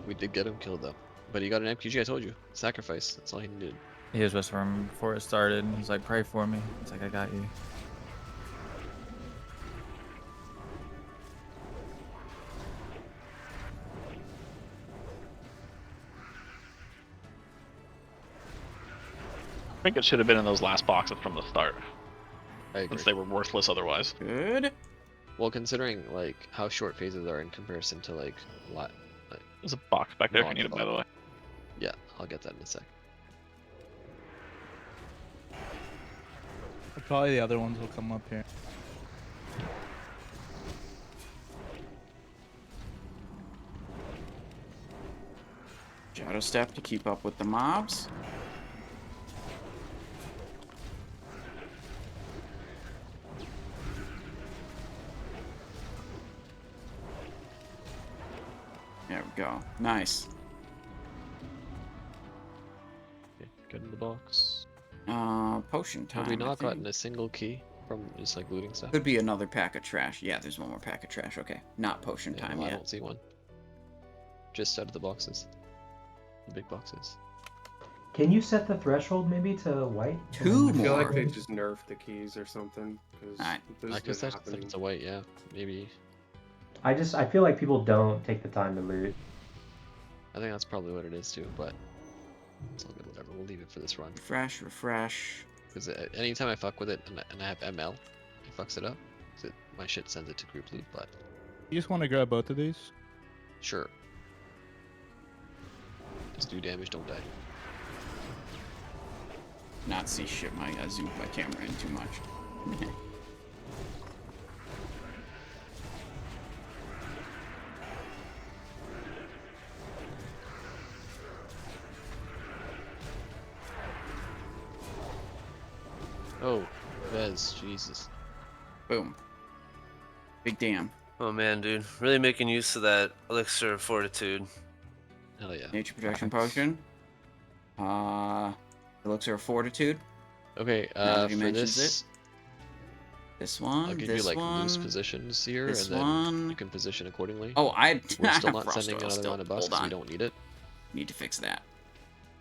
We did get him killed though. But he got an MQG, I told you. Sacrifice. That's all he needed. He was whispering before it started. He's like, pray for me. It's like, I got you. I think it should have been in those last boxes from the start, I agree. since they were worthless otherwise. Good. Well, considering like how short phases are in comparison to like lot. There's a box back there if No, you need it, by the way. Yeah, I'll get that in a sec. Probably the other ones will come up here. Shadow step to keep up with the mobs. There we go. Nice. Okay, get in the box. Potion time. Have we I not think. gotten a single key from just like looting stuff? Could be another pack of trash. Yeah, there's one more pack of trash. Okay, not potion Yeah, time well, I yet. don't see one. Just out of the boxes. The big boxes. Can you set the threshold maybe to white? Two I feel more. like they just nerfed the keys or something. Because Alright. this I has guess been that's happening. a white, yeah. Maybe. I feel like people don't take the time to loot. I think that's probably what it is too, but it's all good, whatever. We'll leave it for this run. Refresh, refresh. Because anytime I fuck with it and I have ML, it fucks it up. 'Cause my shit sends it to group loot, but You just want to grab both of these? sure. Just do damage, don't die. Not see shit. I zoomed my camera in too much. Oh, Vez, Jesus. Boom. Big damn. Oh man, dude, really making use of that elixir of fortitude. Hell yeah. Nature protection potion. Elixir of fortitude. Okay, Now that he for mentions this, This one. I'll give this you like one. loose positions here, this and then one. you can position accordingly. Oh, I. We're still not Frost sending oil another still. round of buffs Hold because we on. don't need it. Need to fix that.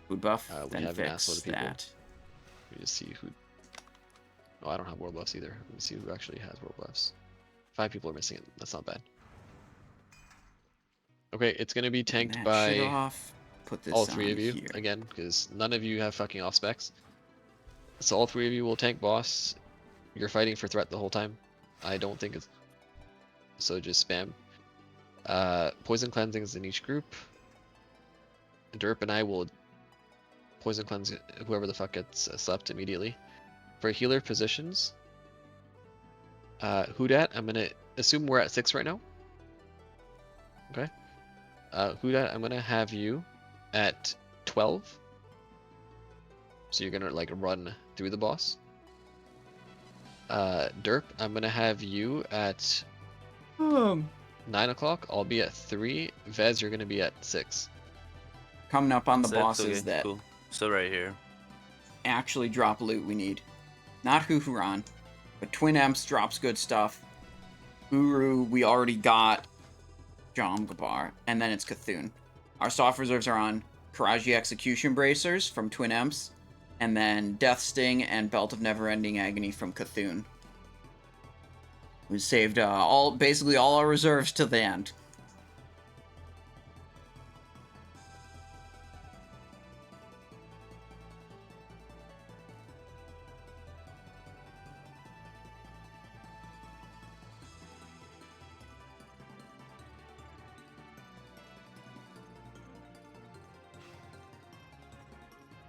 Food buff. We Then have an assload fix of people. that. Let me just see who. Oh, I don't have world buffs either. Let me see who actually has world buffs. 5 people are missing it. That's not bad. Okay, it's gonna be tanked Turn that shit by off. Put this all 3 on of you here. again, because none of you have fucking off specs. So all 3 of you will tank boss. You're fighting for threat the whole time. I don't think it's so. Just spam. Poison cleansings in each group. Derp and I will poison cleanse whoever the fuck gets slept immediately. For healer positions, Hudat, I'm gonna assume we're at 6 right now. Okay. Hudat, I'm gonna have you at 12. So you're gonna like run through the boss. Derp, I'm gonna have you at 9 o'clock. I'll be at 3. Vez, you're gonna be at 6. Coming up on the Six, bosses okay, that cool. So right here. actually drop loot we need. Not Huhuran, but Twin Emps drops good stuff. Ouro, we already got Jomgabar, and then it's Cthun. Our soft reserves are on Karaji Execution Bracers from Twin Emps, and then Death Sting and Belt of Neverending Agony from Cthun. We saved basically all our reserves to the end.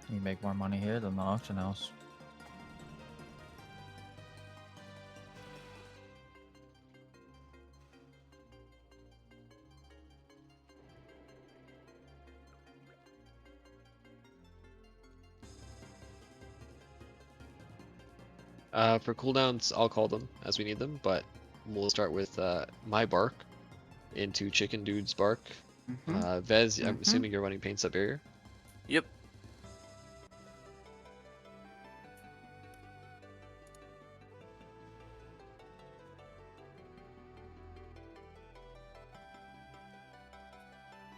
You make more money here than the auction house. For cooldowns, I'll call them as we need them, but we'll start with my bark into Chicken Dude's bark. Vez, I'm assuming you're running Pain Sub Barrier. Yep.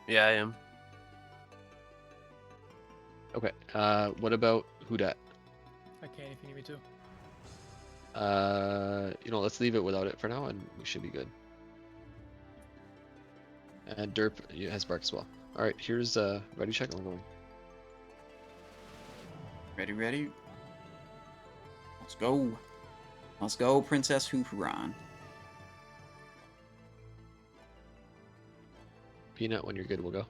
Yeah, I am. Okay. What about Hudat? I can if you need me to. You know, let's leave it without it for now, and we should be good. And Derp has bark as well. All right, here's ready check. I'm going. Ready? Let's go. Let's go, Princess Huhuran. Peanut, when you're good, we'll go.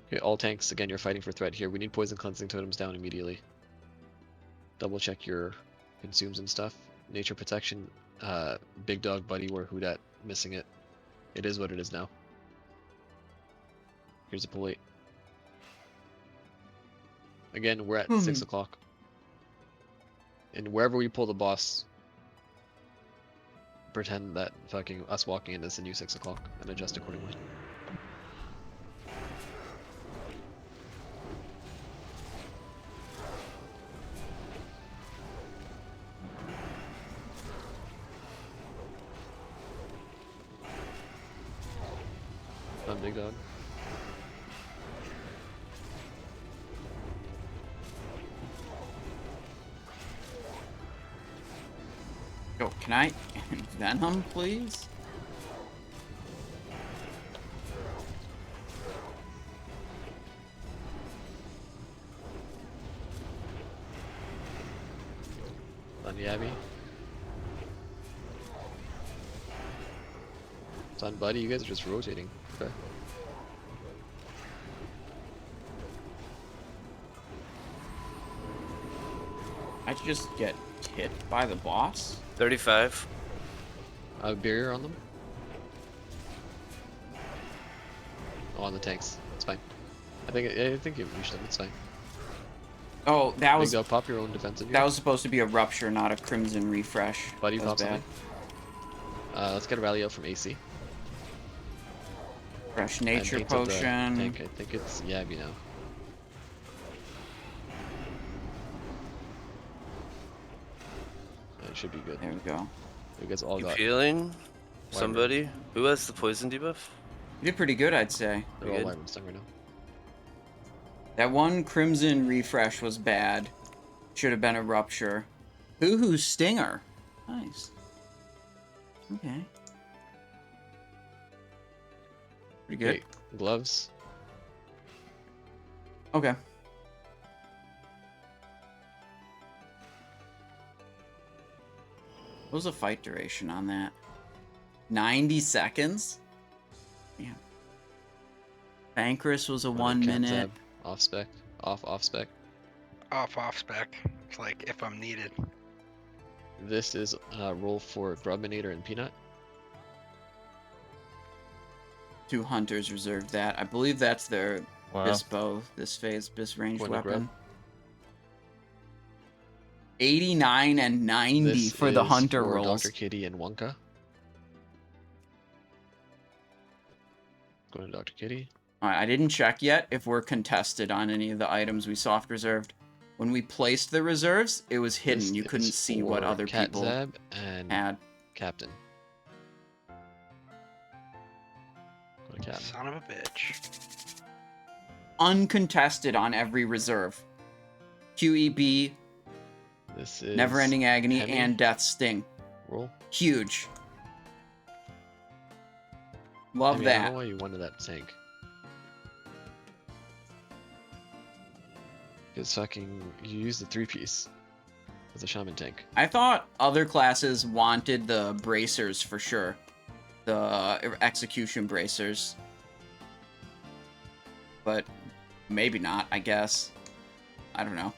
Okay, all tanks, again, you're fighting for threat here. We need poison cleansing totems down immediately. Double check your consumes and stuff. Nature protection, big dog buddy, where Hudat missing it. It is what it is now. Here's a pull 8. Again, we're at 6 o'clock. And wherever we pull the boss, pretend that fucking us walking in is the new 6 o'clock and adjust accordingly. Done, big dog. Yo, can I Venom, please? Done, Yabby. Done, buddy. You guys are just rotating. Okay. I just get hit by the boss? 35. Barrier on them. Oh, on the tanks. It's fine. I think you reached them. It's fine. Oh, that was Big dog, pop your own defensive. that was supposed to be a rupture, not a crimson refresh. Buddy, That pop was bad. something. Let's get a rally out from AC. Fresh And nature paint up the potion. tank. I think it's Yabby now. It should be good. There we go. You guys all You got. healing? Somebody? Who has the poison debuff? You did pretty good, I'd say. They're all good. Wyvern stung right now. That one crimson refresh was bad. Should have been a rupture. Huhu's stinger. Nice. Okay. Pretty good. Okay, gloves. Okay. What was the fight duration on that? 90 seconds? Yeah. Fankriss was a 1 minute. Off spec. Off spec. off spec. It's like if I'm needed. This is roll for Grubminator and Peanut. 2 hunters reserved that. I believe that's their Wow. BIS bow, this phase, BIS ranged Point of weapon. 89 and 90 This for the is hunter for rolls. Dr. Kitty and Wonka. Going to Dr. Kitty. Alright, I didn't check yet if we're contested on any of the items we soft reserved. When we placed the reserves, it was hidden. This You couldn't is see what for other Cat people Zab and had. Captain. Go to Captain. Son of a bitch. Uncontested on every reserve. QEB, This is Never Ending Agony, Hemi. and Death Sting. Roll. Huge. Love Hemi, I don't that. know why you wanted that tank. Because fucking you use the 3-piece as a shaman tank. I thought other classes wanted the bracers for sure. The execution bracers. But maybe not, I guess. I don't know.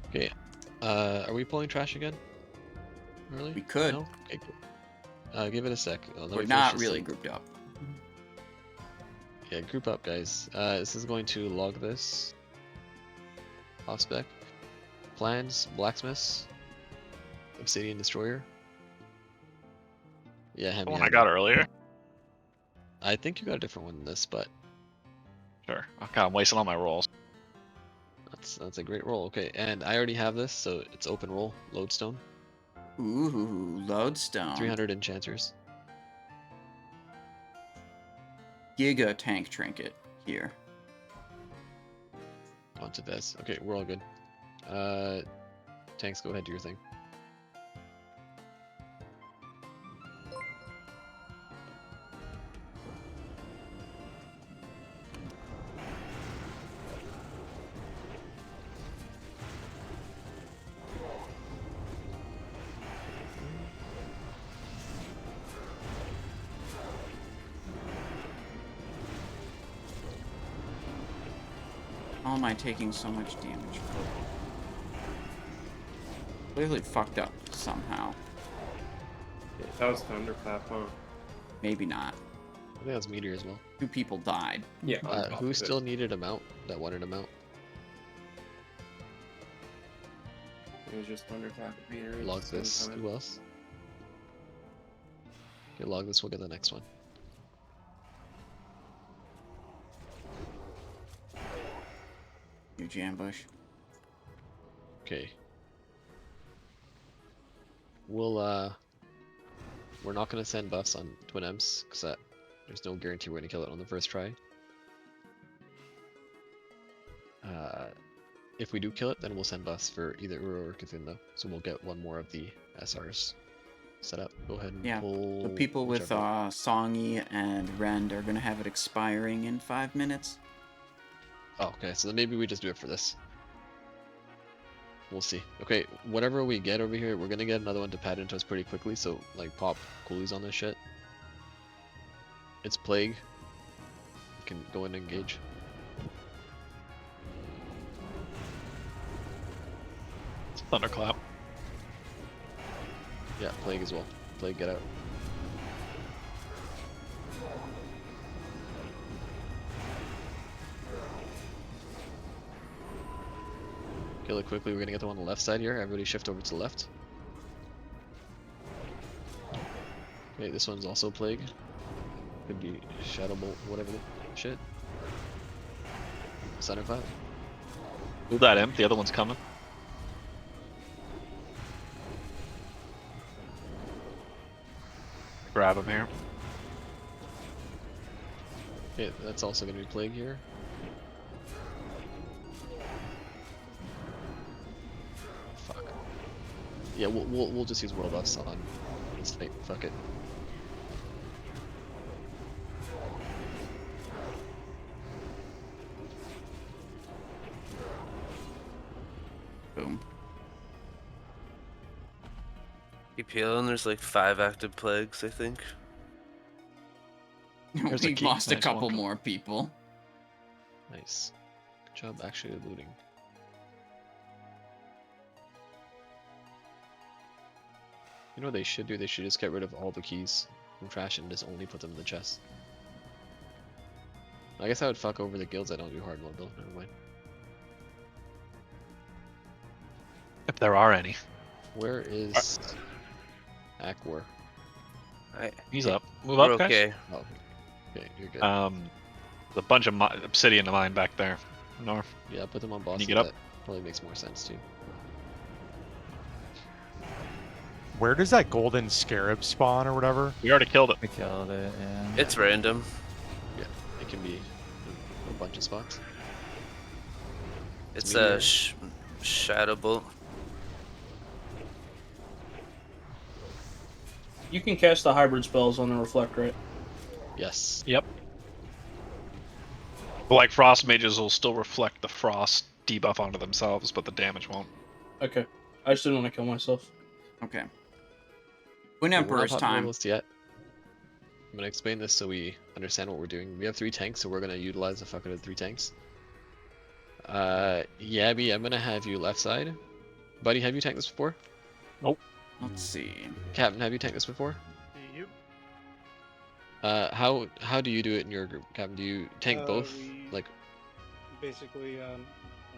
Okay. Are we pulling trash again? Really? We could. No? Okay, cool. Give it a sec. Let me We're finish not this really thing. grouped up. Yeah, group up, guys. This is going to log this. Off spec. Plans, blacksmiths. Obsidian destroyer. Yeah, The Hemi. one I got earlier. I think you got a different one than this, but Sure. Okay, I'm wasting all my rolls. that's a great roll. Okay, and I already have this, so it's open roll, lodestone, Ooh, lodestone. 300 enchanters. Giga tank trinket here. Onto this. Okay, we're all good. Tanks, go ahead, do your thing. How am I taking so much damage? Clearly fucked up somehow. That was Thunderclap, huh? Maybe not. I think that's meteor as well. 2 people died. Yeah. on top Who of it. still needed a mount that wanted a mount? It was just Thunderclap and Peter. at Log the same this. time. Who else? Okay, log this. We'll get the next one. Huge ambush. Okay. We're not gonna send buffs on Twin Emps because there's no guarantee we're gonna kill it on the first try. If we do kill it, then we'll send buffs for either Ouro or Cthun though. So we'll get one more of the SRs set up. Go ahead and Yeah, pull. The people with whichever. Songy and Rend are gonna have it expiring in 5 minutes. Oh, okay, so then maybe we just do it for this. We'll see. Okay, whatever we get over here, we're gonna get another one to pad into us pretty quickly, so like pop coolies on this shit. It's Plague. You can go in and engage. It's Thunderclap. Yeah, Plague as well. Plague, get out. Kill it quickly, we're gonna get the one on the left side here. Everybody shift over to the left. Okay, this one's also Plague. Could be Shadow Bolt, whatever the shit. Center Cloud. Move that imp, the other one's coming. Grab him here. Okay, that's also gonna be Plague here. Fuck. Yeah, we'll just use world buffs on Snake. Fuck it. Boom. Keep healing, there's like 5 active plagues, I think. There's a We key. lost a Nice couple one. more people. Nice. Good job actually looting. You know what they should do? They should just get rid of all the keys from trash and just only put them in the chest. I guess I would fuck over the guilds that don't do hard mode though. Never mind. If there are any. Where is Aquar? He's up. Move We're up, guys. okay. Oh, okay, you're good. There's a bunch of obsidian to mine back there. North. Yeah, put them on boss. you get up? That probably makes more sense too. Where does that golden scarab spawn or whatever? We already killed it. We killed it, yeah. It's random. Yeah, it can be a bunch of spots. It's a shadow bolt. You can cast the hybrid spells on the reflect, right? Yes. Yep. But like frost mages will still reflect the frost debuff onto themselves, but the damage won't. Okay. I just didn't want to kill myself. Okay. Twin We're not Emperor's popular time. list yet. I'm gonna explain this so we understand what we're doing. We have 3 tanks, so we're gonna utilize the fuck out of 3 tanks. Yabby, I'm gonna have you left side. Buddy, have you tanked this before? Nope. Let's see. Captain, have you tanked this before? You? How do you do it in your group, Captain? Do you tank both? Like, Basically, I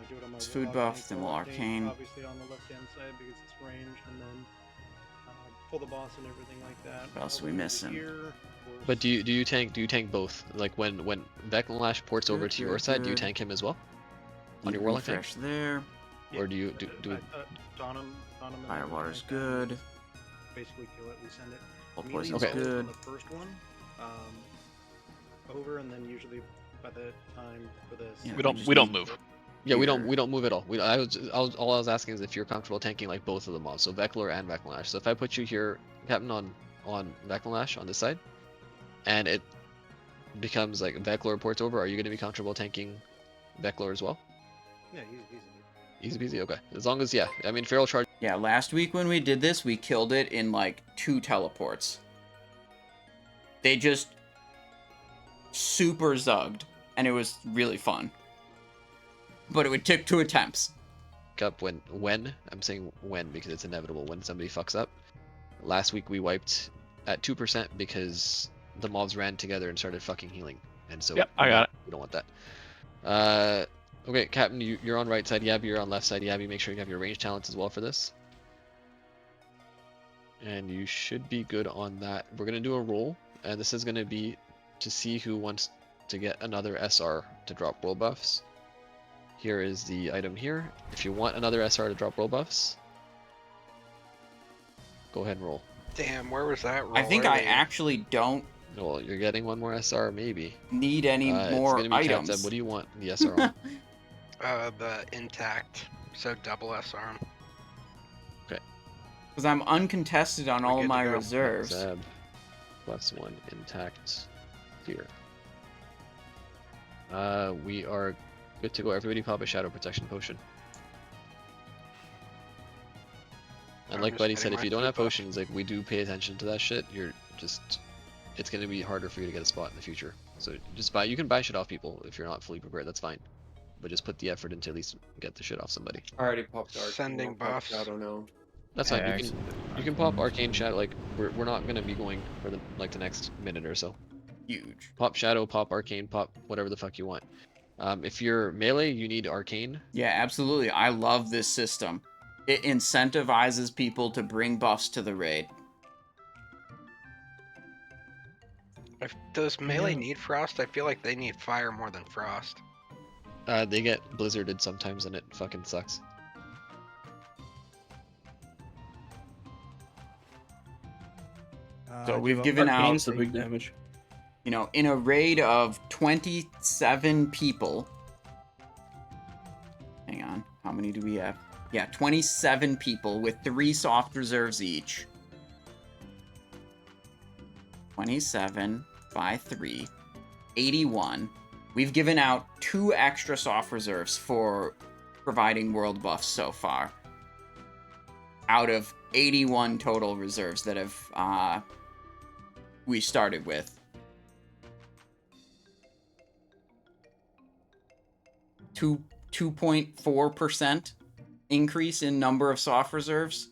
do it on my It's food Warlock buff, tank, then Warlock arcane. Obviously on the left-hand side because it's ranged, and then pull the boss and everything like that. What else are we missing? but do you tank both? Like when Vecklash ports over to your side, do you tank him as well? On your Warlock tank? Refresh there. Or do you do Don him and Firewater's everything like that. good. Basically kill it. We send it. All immediately poison's Okay. good. on the first one, over, and then usually by the time for this, Yeah, We don't move. Yeah, we Here. don't move at all. All I was asking is if you're comfortable tanking like both of the mobs, so Veclor and Vecklash. So if I put you here, Captain, on Vecklash on this side, and it becomes like Veclor ports over, are you going to be comfortable tanking Veclor as well? Yeah, Easy peasy. Okay, as long as I mean Feral Charge. Yeah, last week when we did this, we killed it in like 2 teleports. They just super zugged, and it was really fun. But it would take 2 attempts. Up when I'm saying when because it's inevitable when somebody fucks up. Last week we wiped at 2% because the mobs ran together and started fucking healing, and so Yep, I got it. We don't want that. Okay, Captain, you're on right side. Yabby, you're on left side. Yabby, make sure you have your range talents as well for this. And you should be good on that. We're gonna do a roll, and this is gonna be to see who wants to get another SR to drop roll buffs. Here is the item here. If you want another SR to drop roll buffs, go ahead and roll. Damn, where was that roll? I think I actually don't Well, you're getting one more SR, maybe. need any more it's gonna be items. Captain. What do you want the SR on? The intact, so double SR. Because I'm uncontested on We're all good to my go. reserves. Zab, +1 intact here. We are good to go. Everybody pop a shadow protection potion. And I'm like just Buddy getting said, if my you don't food have buff. potions, like we do pay attention to that shit, it's gonna be harder for you to get a spot in the future. So just you can buy shit off people if you're not fully prepared, that's fine. But just put the effort into at least get the shit off somebody. I already popped Arcane. Sending I'll pop buffs. Shadow now. That's Yeah, fine. You actually, can pop Arcane Shadow, like we're not gonna be going for the next minute or so. Huge. Pop Shadow, pop Arcane, pop whatever the fuck you want. If you're melee, you need Arcane. Yeah, absolutely. I love this system. It incentivizes people to bring buffs to the raid. Does melee need frost? I feel like they need fire more than frost. They get blizzarded sometimes and it fucking sucks. So we've given Arcane's out, the big damage. you know, in a raid of 27 people. Hang on, how many do we have? Yeah, 27 people with 3 soft reserves each. 27 by 3, 81. We've given out 2 extra soft reserves for providing world buffs so far. Out of 81 total reserves that have we started with. 2.4% increase in number of soft reserves.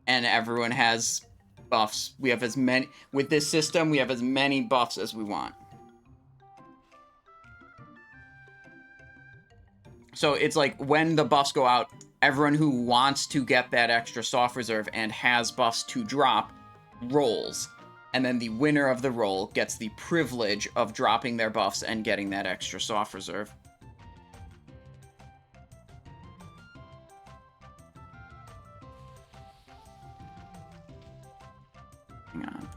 And everyone has buffs. We have as many with this system, we have as many buffs as we want. So it's like when the buffs go out, everyone who wants to get that extra soft reserve and has buffs to drop rolls. And then the winner of the roll gets the privilege of dropping their buffs and getting that extra soft reserve. Hang on.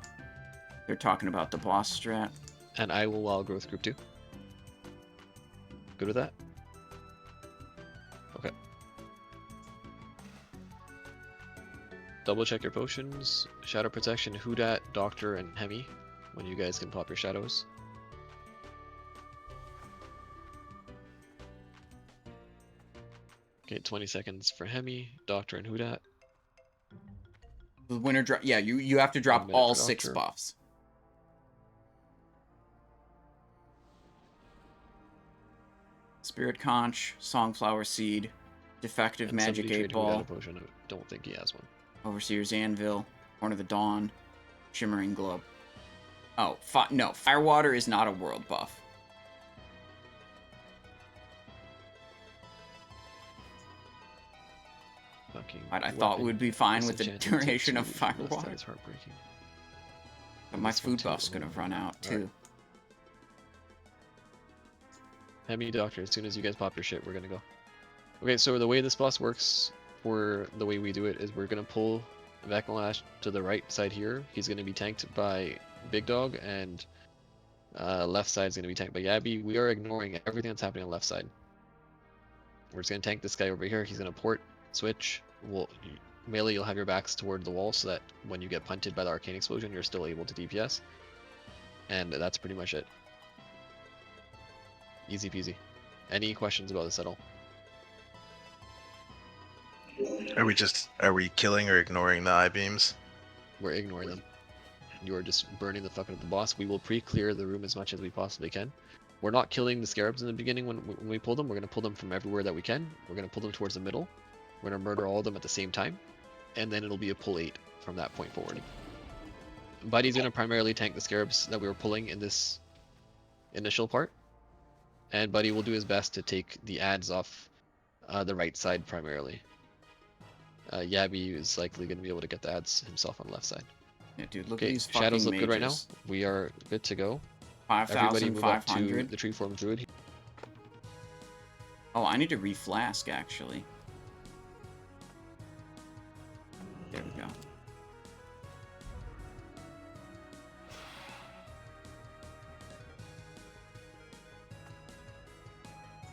They're talking about the boss strat. And I will wild growth group 2. Good with that? Okay. Double check your potions. Shadow protection, Hudat, Doctor, and Hemi. When you guys can pop your shadows. Okay, 20 seconds for Hemi, Doctor, and Hudat. The winner drop. Yeah, you have to drop all 6 buffs. Spirit Conch, Songflower Seed, Defective And Magic somebody 8 trade Hudat Ball, a potion. I don't think he has one. Overseer's Anvil, Horn of the Dawn, Shimmering Globe. Oh, no, Firewater is not a world buff. I thought we would be fine with the duration of Firewater. That is heartbreaking. But my food buff's gonna run out too. Hemi, Doctor, as soon as you guys pop your shit, we're gonna go. Okay, so the way this boss works, for the way we do it, is we're gonna pull Vekalash to the right side here. He's gonna be tanked by Big Dog, and left side is gonna be tanked by Yabby. We are ignoring everything that's happening on the left side. We're just gonna tank this guy over here. He's gonna port, switch. Melee, you'll have your backs toward the wall so that when you get punted by the arcane explosion, you're still able to DPS. And that's pretty much it. Easy peasy. Any questions about this at all? Are we killing or ignoring the I-beams? We're ignoring them. You are just burning the fuck out of the boss. We will pre-clear the room as much as we possibly can. We're not killing the scarabs in the beginning when we pull them. We're going to pull them from everywhere that we can. We're going to pull them towards the middle. We're going to murder all of them at the same time. And then it'll be a pull 8 from that point forward. Buddy's going to primarily tank the scarabs that we were pulling in this initial part. And Buddy will do his best to take the ads off the right side primarily. Yabby is likely going to be able to get the ads himself on the left side. Yeah, dude, look at these fucking shadows look good right now. mages. We are good to go. Everybody move up to 5,500. the Treeform Druid. Oh, I need to reflask actually. There we go.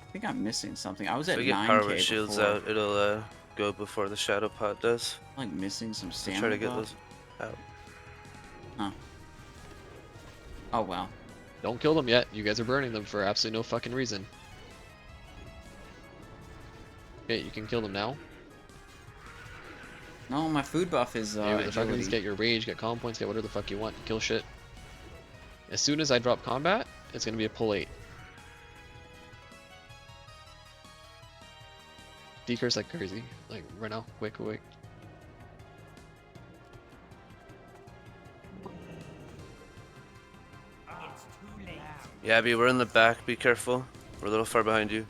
I think I'm missing something. I was at 9K If we get power with before. shields out, it'll go before the shadow pot does. I'm like missing some stamina. Try to get buff. those out. Huh. Oh well. Don't kill them yet. You guys are burning them for absolutely no fucking reason. Okay, you can kill them now. No, my food buff is Maybe the fucking agility. get your rage, get calm points, get whatever the fuck you want. Kill shit. As soon as I drop combat, it's gonna be a pull 8. Decurse like crazy. Like right now. Quick. Yeah, Abby, we're in the back. Be careful. We're a little far behind you.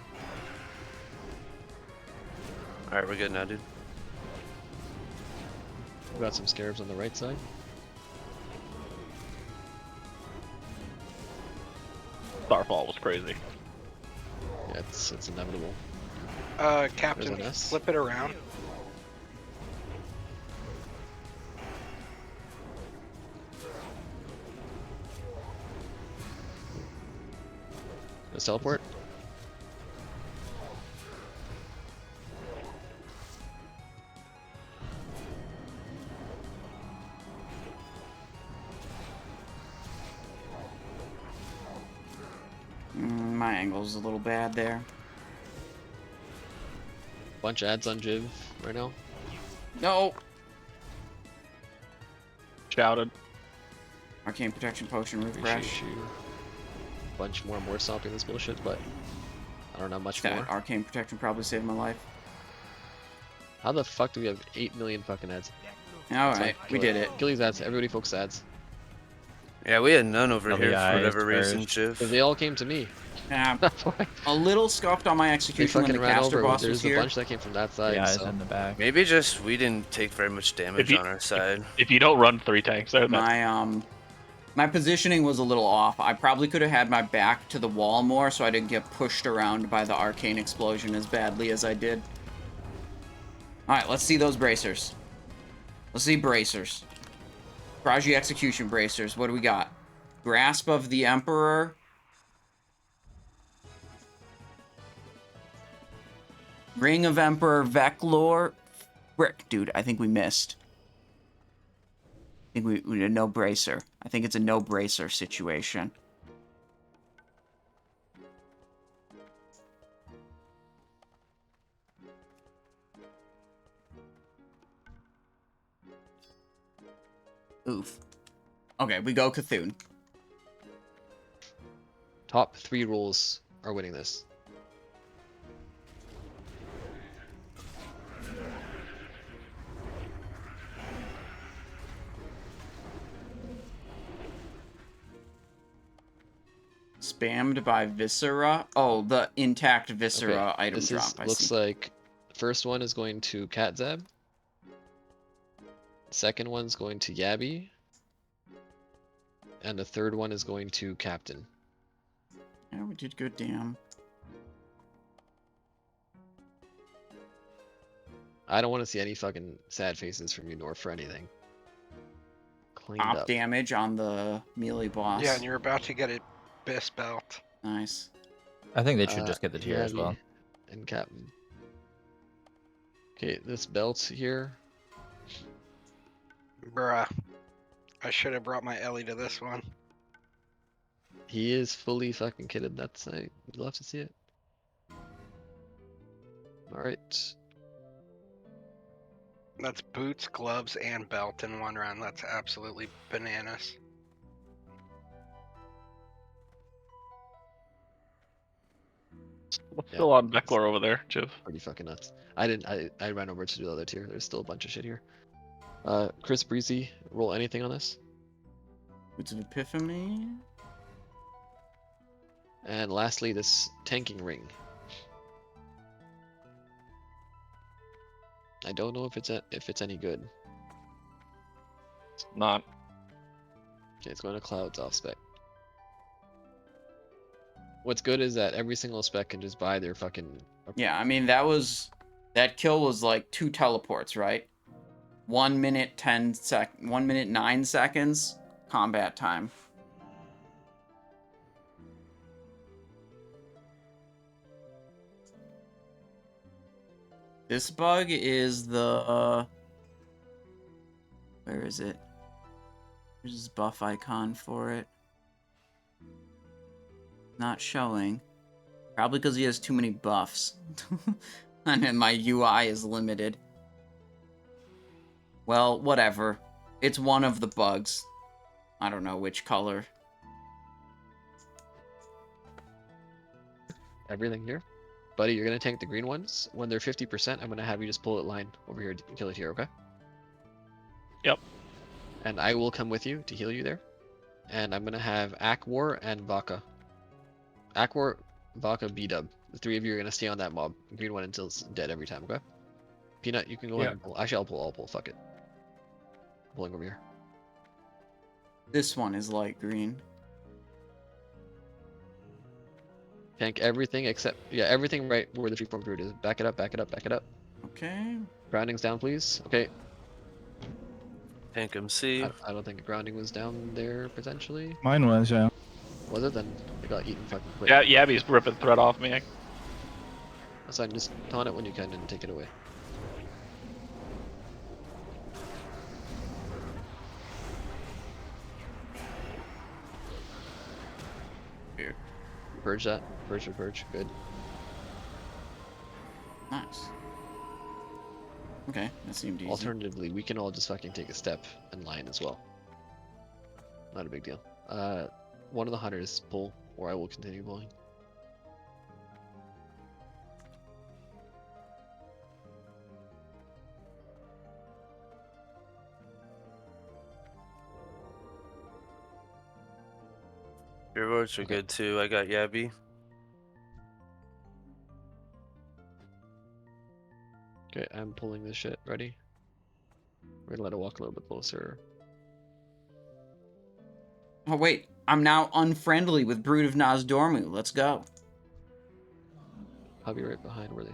Alright, we're good now, dude. We got some scarabs on the right side. Starfall was crazy. Yeah, it's inevitable. Captain, There's an S. flip it around. Let's teleport. My angle's a little bad there. Bunch of ads on Jiv right now. No! Shouted. Arcane Protection Potion, Refresh. Appreciate you. bunch more stopping this bullshit, but I don't know much That more. arcane protection probably saved my life. How the fuck do we have 8 million fucking ads? Alright, we did it. Kill these ads. Everybody focus ads. Yeah, we had none over here for LBI whatever is reason, first. Jiv. Because they all came to me. Yeah, That's why. a little scuffed on my They execution when fucking the ran caster over. boss was There's a here. bunch that came from that side. Yeah, so. it's in the back. Maybe just we didn't take very much damage on our side. If you don't run 3 tanks there, then My positioning was a little off. I probably could have had my back to the wall more so I didn't get pushed around by the arcane explosion as badly as I did. Alright, let's see those bracers. Let's see bracers. Raji execution bracers. What do we got? Grasp of the Emperor. Ring of Emperor Veclor. Frick, dude, I think we missed. I think we did no bracer. I think it's a no bracer situation. Oof. Okay, we go Cthun. Top 3 rolls are winning this. Spammed by Viscera. Oh, the intact Viscera item this drop. I looks see. like first one is going to Katzab. Second one's going to Yabby. And the third one is going to Captain. Yeah, we did good, damn. I don't want to see any fucking sad faces from you, nor for anything. Cleaned Top up. damage on the melee boss. Yeah, and you're about to get a BIS belt. Nice. I think they should just get the tier as Yabby well. And Captain. Okay, this belt here. Bruh. I should have brought my Ellie to this one. He is fully fucking kitted. That's You'd love to see it. Alright. That's boots, gloves, and belt in one run. That's absolutely bananas. what's still on Veclor over there, Jiv? Pretty fucking nuts. I ran over to do the other tier. There's still a bunch of shit here. Chris Breezy, roll anything on this. Boots of Epiphany. And lastly, this tanking ring. I don't know if it's any good. It's not. Okay, it's going to Clouds off spec. What's good is that every single spec can just buy their fucking. Yeah, I mean that kill was like 2 teleports, right? 1 minute 1 minute 9 seconds combat time. This bug is the where is it? There's this buff icon for it. Not showing. Probably because he has too many buffs. And then my UI is limited. Well, whatever. It's one of the bugs. I don't know which color. Everything here. Buddy, you're going to tank the green ones. When they're 50%, I'm going to have you just pull it line over here to kill it here, okay? Yep. And I will come with you to heal you there. And I'm going to have Ahn'Qiraj and Vaka. Ahn'Qiraj, Vaka, B-Dub. The 3 of you are going to stay on that mob. Green one until it's dead every time, okay? Peanut, you can go ahead and pull. Actually, I'll pull. Fuck it. Pulling over here. This one is light green. Tank everything except, yeah, everything right where the freeform fruit is. Back it up, back it up, back it up. Okay. Grounding's down, please. Okay. Tank MC. I don't think grounding was down there, potentially. Mine was, yeah. Was it? Then it got eaten fucking quick. Yeah, Yabby's ripping thread off me. That's fine, just taunt it when you can and take it away. Here. Purge that. Purge. Good. Nice. Okay, that seemed easy. Alternatively, we can all just fucking take a step and line as well. Not a big deal. One of the hunters pull or I will continue blowing. Your votes are good too. I got Yabby. Okay, I'm pulling this shit. Ready? We're gonna let it walk a little bit closer. Oh wait, I'm now unfriendly with Brood of Nozdormu. Let's go. I'll be right behind where they...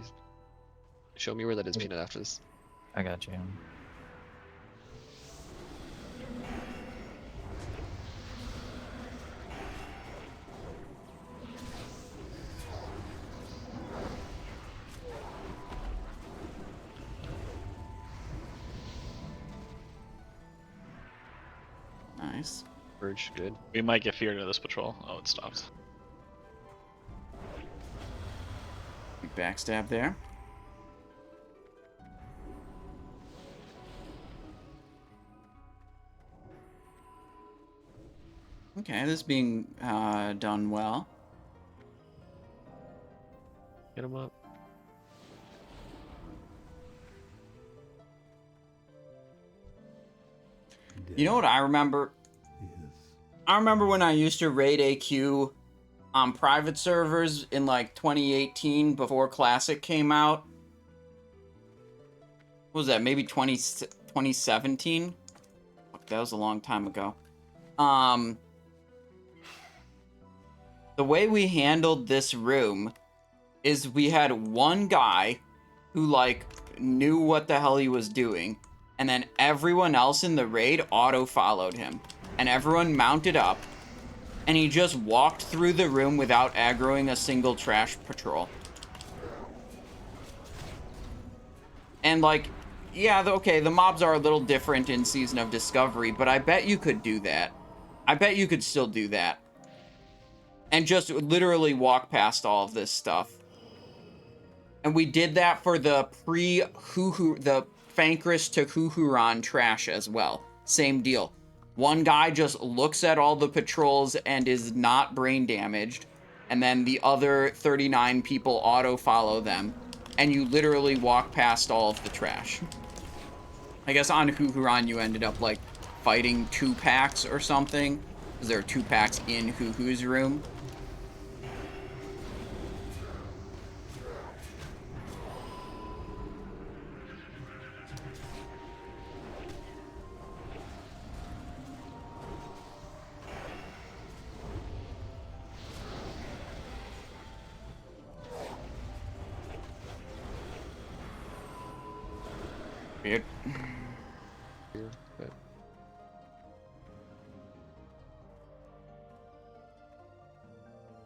Show me where that is, Peanut, after this. I got you. Nice. Verge, good. We might get feared into this patrol. Oh, it stopped. Big backstab there. Okay, this is being done well. Get him up. You know what I remember? I remember when I used to raid AQ on private servers in like 2018 before Classic came out. What was that? Maybe 2017? Fuck, that was a long time ago. The way we handled this room is we had one guy who like knew what the hell he was doing, and then everyone else in the raid auto-followed him. And everyone mounted up, and he just walked through the room without aggroing a single trash patrol. And like, yeah, okay, the mobs are a little different in Season of Discovery, but I bet you could do that. I bet you could still do that. And just literally walk past all of this stuff. And we did that for the the Fankriss to Huhuran trash as well. Same deal. One guy just looks at all the patrols and is not brain damaged, and then the other 39 people auto-follow them, and you literally walk past all of the trash. I guess on Huhuran you ended up, like, fighting 2 packs or something, because there are 2 packs in Huhu's room. Weird.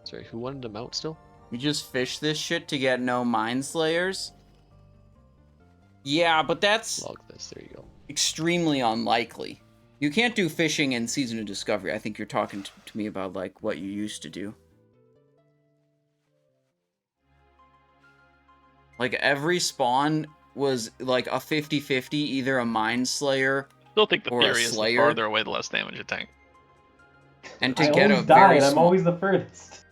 Sorry, who wanted to mount still? We just fish this shit to get no Mind Slayers? Yeah, but that's Log this, there you go. extremely unlikely. You can't do fishing in Season of Discovery. I think you're talking to me about, like, what you used to do. Like, every spawn was, like, a 50-50, either a Mind Slayer Still think the or a theory is the Slayer. farther away, the less damage you take. And to I get a always die, very and I'm small, always the furthest.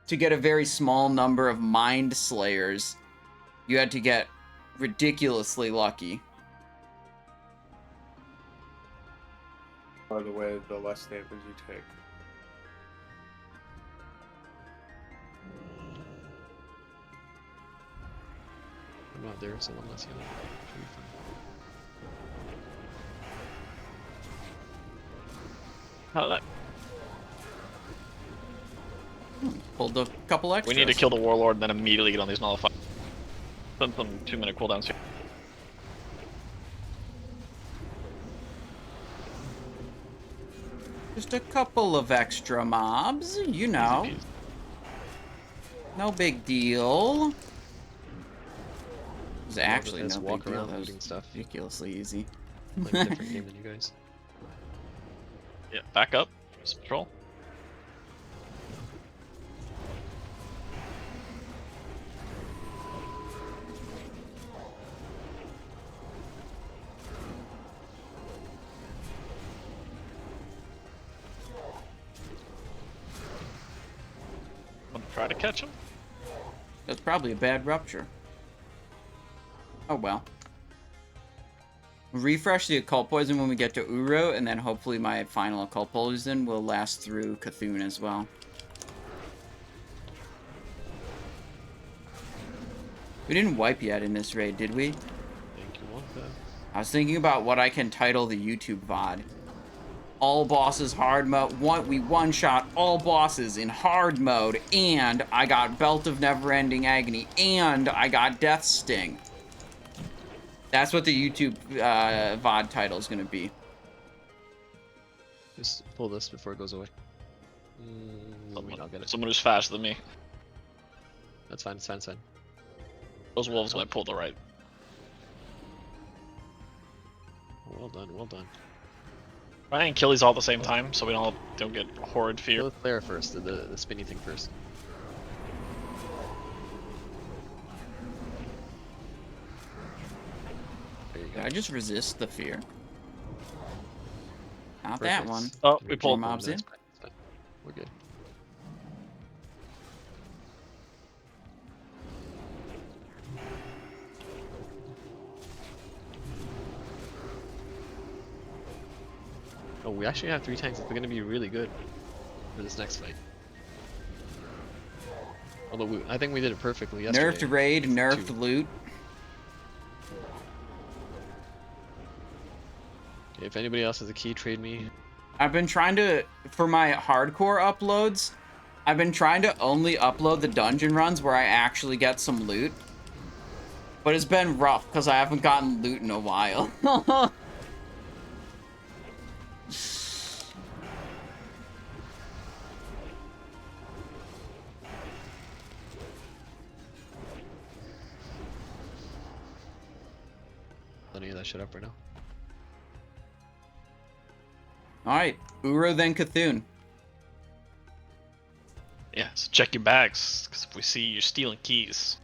to get a very small number of Mind Slayers, you had to get ridiculously lucky. By the way, the less damage you take. I'm not there, so one less healing. Should be fine. How that? Pulled a couple extras. We need to kill the warlord and then immediately get on these nullifiers. Send some 2-minute cooldowns here. Just a couple of extra mobs, you know. Easy peasy. No big deal. It was Love actually this no walk big deal. around That was looting stuff. ridiculously easy. Like a different game than you guys. Yeah, back up. Just patrol. Try to catch him. That's probably a bad rupture. Oh well. Refresh the occult poison when we get to Ouro, and then hopefully my final occult poison will last through Cthulhu as well. We didn't wipe yet in this raid, did we? I was thinking about what I can title the YouTube VOD. All bosses hard mode. We one-shot all bosses in hard mode, and I got Belt of Never-Ending Agony, and I got Death Sting. That's what the YouTube VOD title is going to be. Just pull this before it goes away. I'll get it. Someone who's faster than me. That's fine, it's fine, it's fine. Those wolves might pull the right. Well done, well done. Try and kill these all at the same time, so we don't get horrid fear. Kill the flare first, the spinny thing first. There you go. Did I just resist the fear? Not Perfect. that one. Oh, we pulled mobs in. That's fine, that's fine. We're good. Oh, we actually have 3 tanks. It's going to be really good for this next fight. Although I think we did it perfectly yesterday. Nerfed raid, nerfed 2. loot. Okay, if anybody else has a key, trade me. I've been trying to, for my hardcore uploads, I've been trying to only upload the dungeon runs where I actually get some loot. But it's been rough because I haven't gotten loot in a while. Any of that shit up right now. Alright, Ouro then Cthulhu. Yeah, so check your bags, because if we see you stealing keys,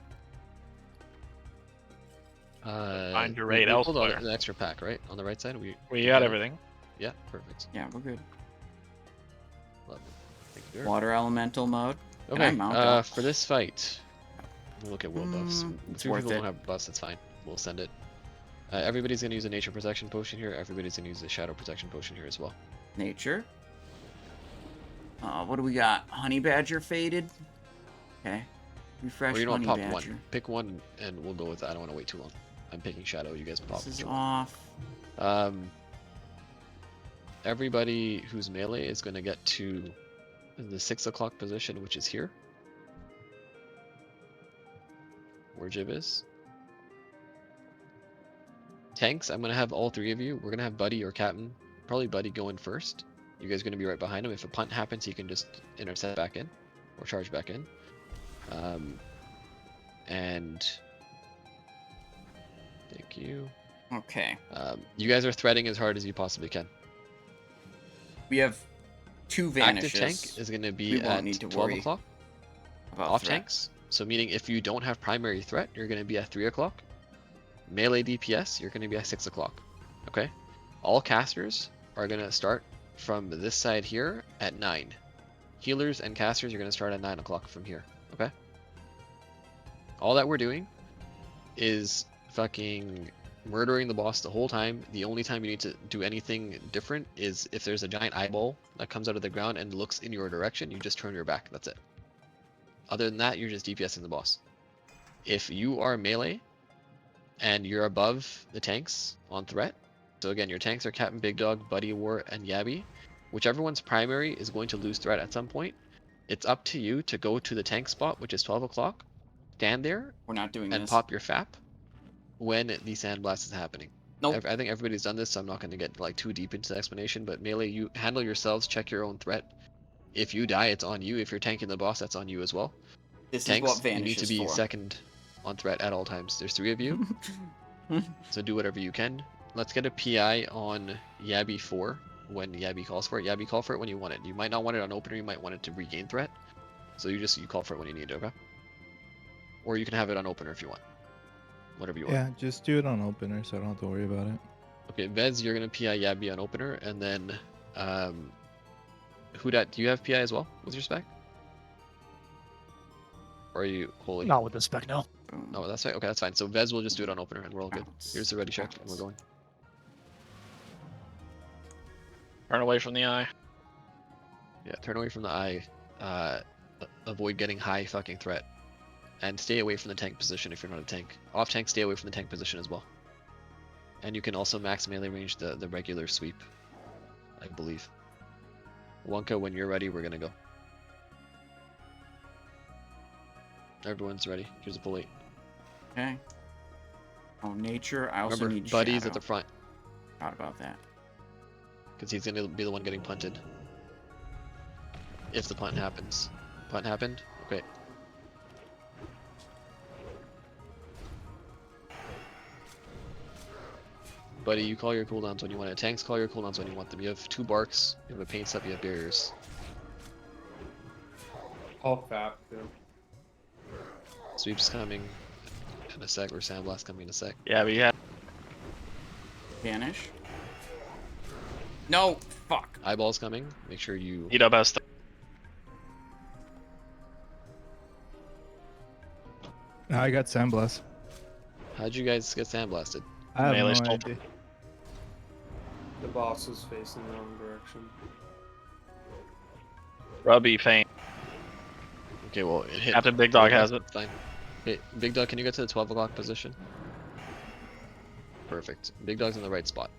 find your raid we pulled elsewhere. an extra pack, right? On the right side? We got everything. Yeah, perfect. Yeah, we're good. Lovely. Thank you. Water elemental mode. Can I Okay, mount up? for this fight, we'll look at will buffs. It's Three worth people it. don't have buffs, that's fine. We'll send it. Everybody's gonna use a nature protection potion here. Everybody's gonna use a shadow protection potion here as well. Nature. What do we got? Honey Badger faded. Okay. Refresh Or you know what, Honey pop Badger. one. Pick one and we'll go with that. I don't want to wait too long. I'm picking shadow, you guys pop. This is which one. off. Everybody who's melee is gonna get to the 6 o'clock position, which is here. Where Jib is. Tanks, I'm gonna have all 3 of you. We're gonna have Buddy or Captain. Probably Buddy going first. You guys are gonna be right behind him. If a punt happens, he can just intercept back in or charge back in. And thank you. Okay. You guys are threading as hard as you possibly can. We have 2 vanishes. Active tank is gonna be We won't at need to 12 worry o'clock. about Off threat. tanks. So meaning if you don't have primary threat, you're gonna be at 3 o'clock. Melee DPS, you're gonna be at 6 o'clock. Okay? All casters are gonna start from this side here at 9. Healers and casters, you're gonna start at 9 o'clock from here. Okay? All that we're doing is fucking murdering the boss the whole time. The only time you need to do anything different is if there's a giant eyeball that comes out of the ground and looks in your direction, you just turn your back. That's it. Other than that, you're just DPSing the boss. If you are melee and you're above the tanks on threat, so again, your tanks are Captain Big Dog, Buddy War, and Yabby. Whichever one's primary is going to lose threat at some point. It's up to you to go to the tank spot, which is 12 o'clock. Stand there. We're not doing and this. pop your FAP when the sandblast is happening. Nope. I think everybody's done this, so I'm not going to get like too deep into the explanation. But melee, you handle yourselves. Check your own threat. If you die, it's on you. If you're tanking the boss, that's on you as well. This Tanks, is what Vanish you need to is be for. second on threat at all times. There's 3 of you, so do whatever you can. Let's get a PI on Yabby 4 when Yabby calls for it. Yabby, call for it when you want it. You might not want it on opener, you might want it to regain threat. So you call for it when you need it, okay? Or you can have it on opener if you want. Whatever you want. Yeah, just do it on opener so I don't have to worry about it. Okay, Vez, you're gonna PI Yabby on opener, and then Hudat, do you have PI as well with your spec? Or are you holy? Not with the spec, no. Oh, that's right. Okay, that's fine. So Vez will just do it on opener, and we're all good. Here's the ready check, and we're going. Turn away from the eye. Yeah, turn away from the eye. Avoid getting high fucking threat. And stay away from the tank position if you're not a tank. Off tank, stay away from the tank position as well. And you can also max melee range the regular sweep, I believe. Wonka, when you're ready, we're gonna go. Everyone's ready. Here's a pull 8. Okay. Oh, nature. I also Remember, need Buddy's shadow. at the front. Forgot about that. Because he's gonna be the one getting punted. If the punt happens. Punt happened? Okay. Buddy, you call your cooldowns when you want it. Tanks call your cooldowns when you want them. You have 2 barks, you have a paint step, you have barriers. All fap, too. Sweep's coming in a sec, or Sandblast coming in a sec. Yeah, we had. Vanish. No! Fuck. Eyeball's coming. Make sure you. Eat up us. I got Sandblast. How'd you guys get sandblasted? I have Melee no stole. idea. The boss is facing the wrong direction. Rubby faint. Okay, well, it hit. Captain Big Dog has it. Fine. Okay, Big Dog, can you get to the 12 o'clock position? Perfect. Big Dog's in the right spot.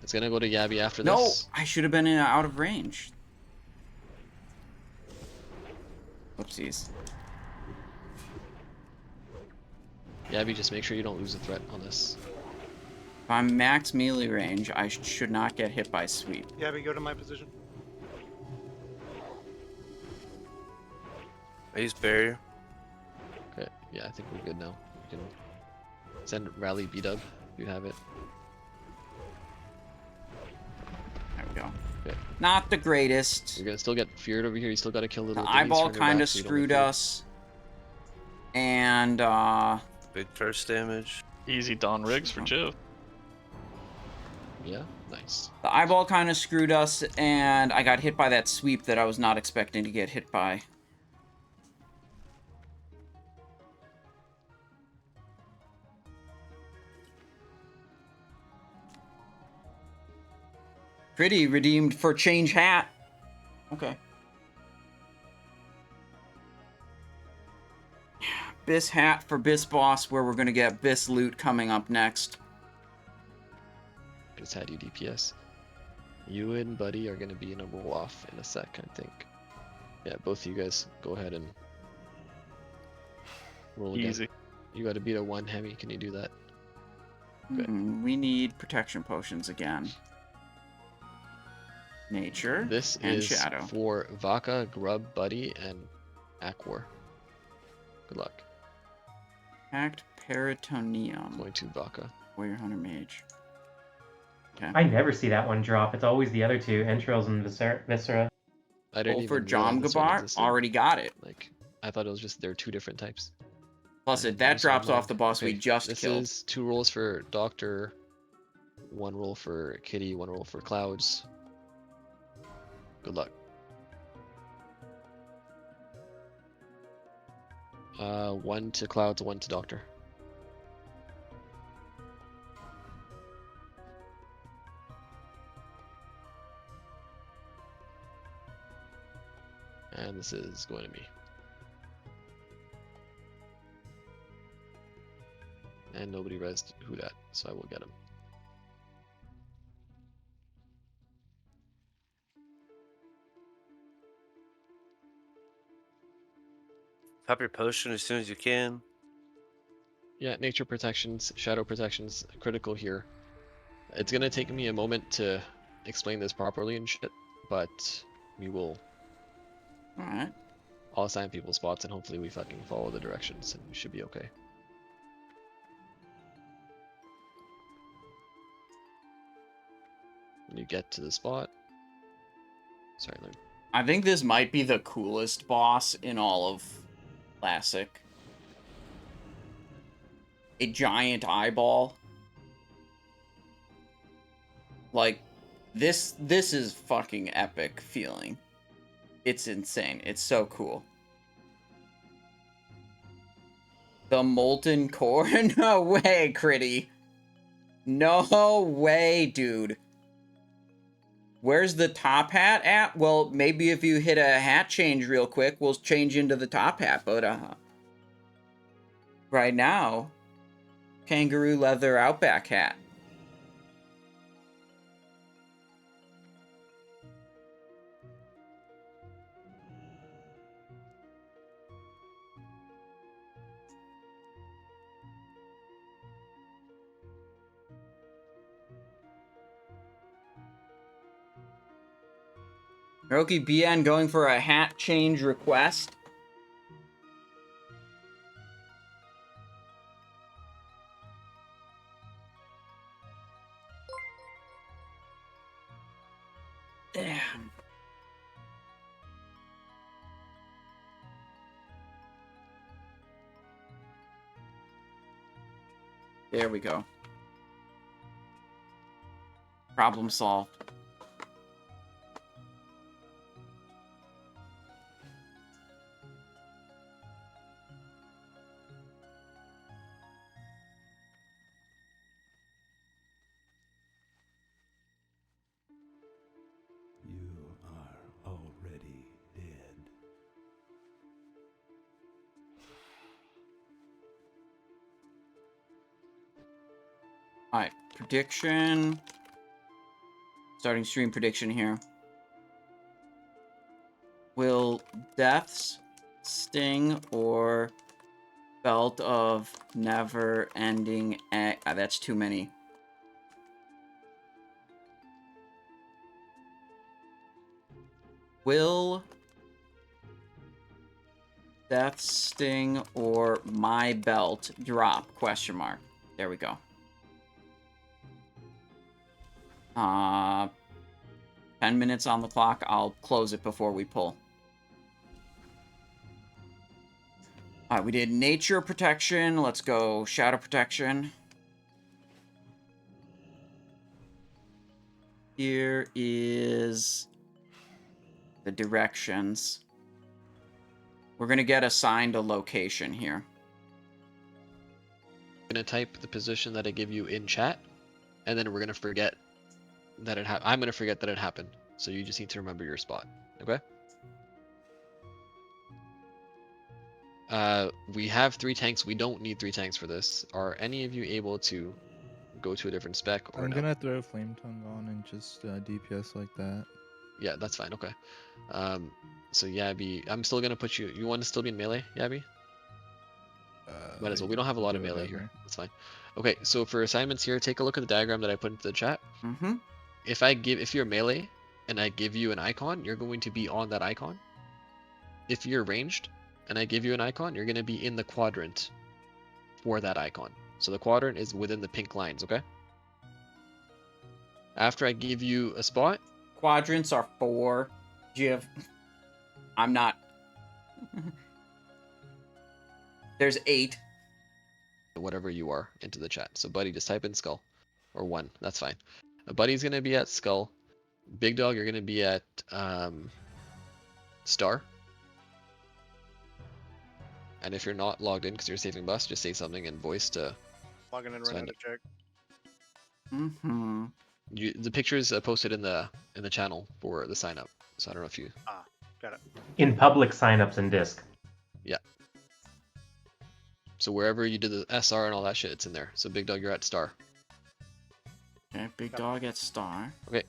It's gonna go to Yabby after No! this. I should have been out of range. Oopsies. Yabby, just make sure you don't lose a threat on this. If I'm max melee range, I should not get hit by sweep. Yeah, we go to my position. I use barrier. Okay, yeah, I think we're good now. You can send rally B-dub if you have it. There we go. Okay. Not the greatest. You're gonna still get feared over here. You still gotta kill little The diggies eyeball from your kind back of so you don't screwed get feared. us. And, Big first damage. Easy Don Riggs for Jiv. Yeah, nice. the eyeball kind of screwed us, and I got hit by that sweep that I was not expecting to get hit by. Pretty redeemed for change hat. Okay. BIS hat for BIS boss, where we're gonna get BIS loot coming up next. Just had you DPS. You and Buddy are gonna be in a roll off in a sec, I think. Yeah, both of you guys go ahead and roll again. Easy. You gotta beat a 1 Hemi. Can you do that? Good. We need protection potions again. Nature This and is shadow. for Vaka, Grub, Buddy, and Ahn'Qiraj. Good luck. Packed peritoneum. Going to Vaka. Warrior Hunter Mage. Okay. I never see that one drop. It's always the other two, entrails and viscera. I didn't Roll for even realize this one Jomgabar. existed. Already got it. Like, I thought it was just there are 2 different types. Plus, And that there's drops one off the boss we Okay, just this killed. is 2 rolls for Doctor, 1 roll for Kitty, 1 roll for Clouds. Good luck. 1 to Clouds, 1 to Doctor. And this is going to me. And nobody rezzed who that, so I will get him. Pop your potion as soon as you can. Yeah, nature protections, shadow protections, critical here. It's gonna take me a moment to explain this properly and shit, but we will Alright. all assign people spots and hopefully we fucking follow the directions and we should be okay. When you get to the spot. Sorry, Learn. I think this might be the coolest boss in all of Classic. A giant eyeball. Like, this is fucking epic feeling. It's insane. It's so cool. The molten core? No way, Critty. No way, dude. Where's the top hat at? Well, maybe if you hit a hat change real quick, we'll change into the top hat, but right now, kangaroo leather outback hat. Hiroki BN going for a hat change request. Damn. There we go. Problem solved. Alright, prediction. Starting stream prediction here. Will deaths sting or belt of never ending that's too many. Will death sting or my belt drop? Question mark. There we go. 10 minutes on the clock. I'll close it before we pull. Alright, we did nature protection. Let's go shadow protection. Here is the directions. We're gonna get assigned a location here. I'm gonna type the position that I give you in chat, and then we're gonna forget that it I'm gonna forget that it happened. So you just need to remember your spot. Okay? We have 3 tanks. We don't need 3 tanks for this. Are any of you able to go to a different spec or I'm no? gonna throw Flame Tongue on and just DPS like that. Yeah, that's fine. Okay. So Yabby, I'm still gonna put you. You want to still be in melee, Yabby? Might as well. We don't have a lot of melee here. That's fine. Okay, so for assignments here, take a look at the diagram that I put into the chat. Mm-hmm. If you're melee and I give you an icon, you're going to be on that icon. If you're ranged and I give you an icon, you're going to be in the quadrant for that icon. So the quadrant is within the pink lines, okay? After I give you a spot. Quadrants are 4. I'm not. There's 8. Whatever you are into the chat. So buddy, just type in skull or 1. That's fine. Buddy's gonna be at skull. Big dog, you're gonna be at star. And if you're not logged in because you're saving bus, just say something in voice to. Logging in right now to check. Mm-hmm. The picture is posted in the channel for the sign up. So I don't know if you. Got it. In public signups in disc. Yeah. So wherever you did the SR and all that shit, it's in there. So big dog, you're at star. Okay, big dog at star. Okay.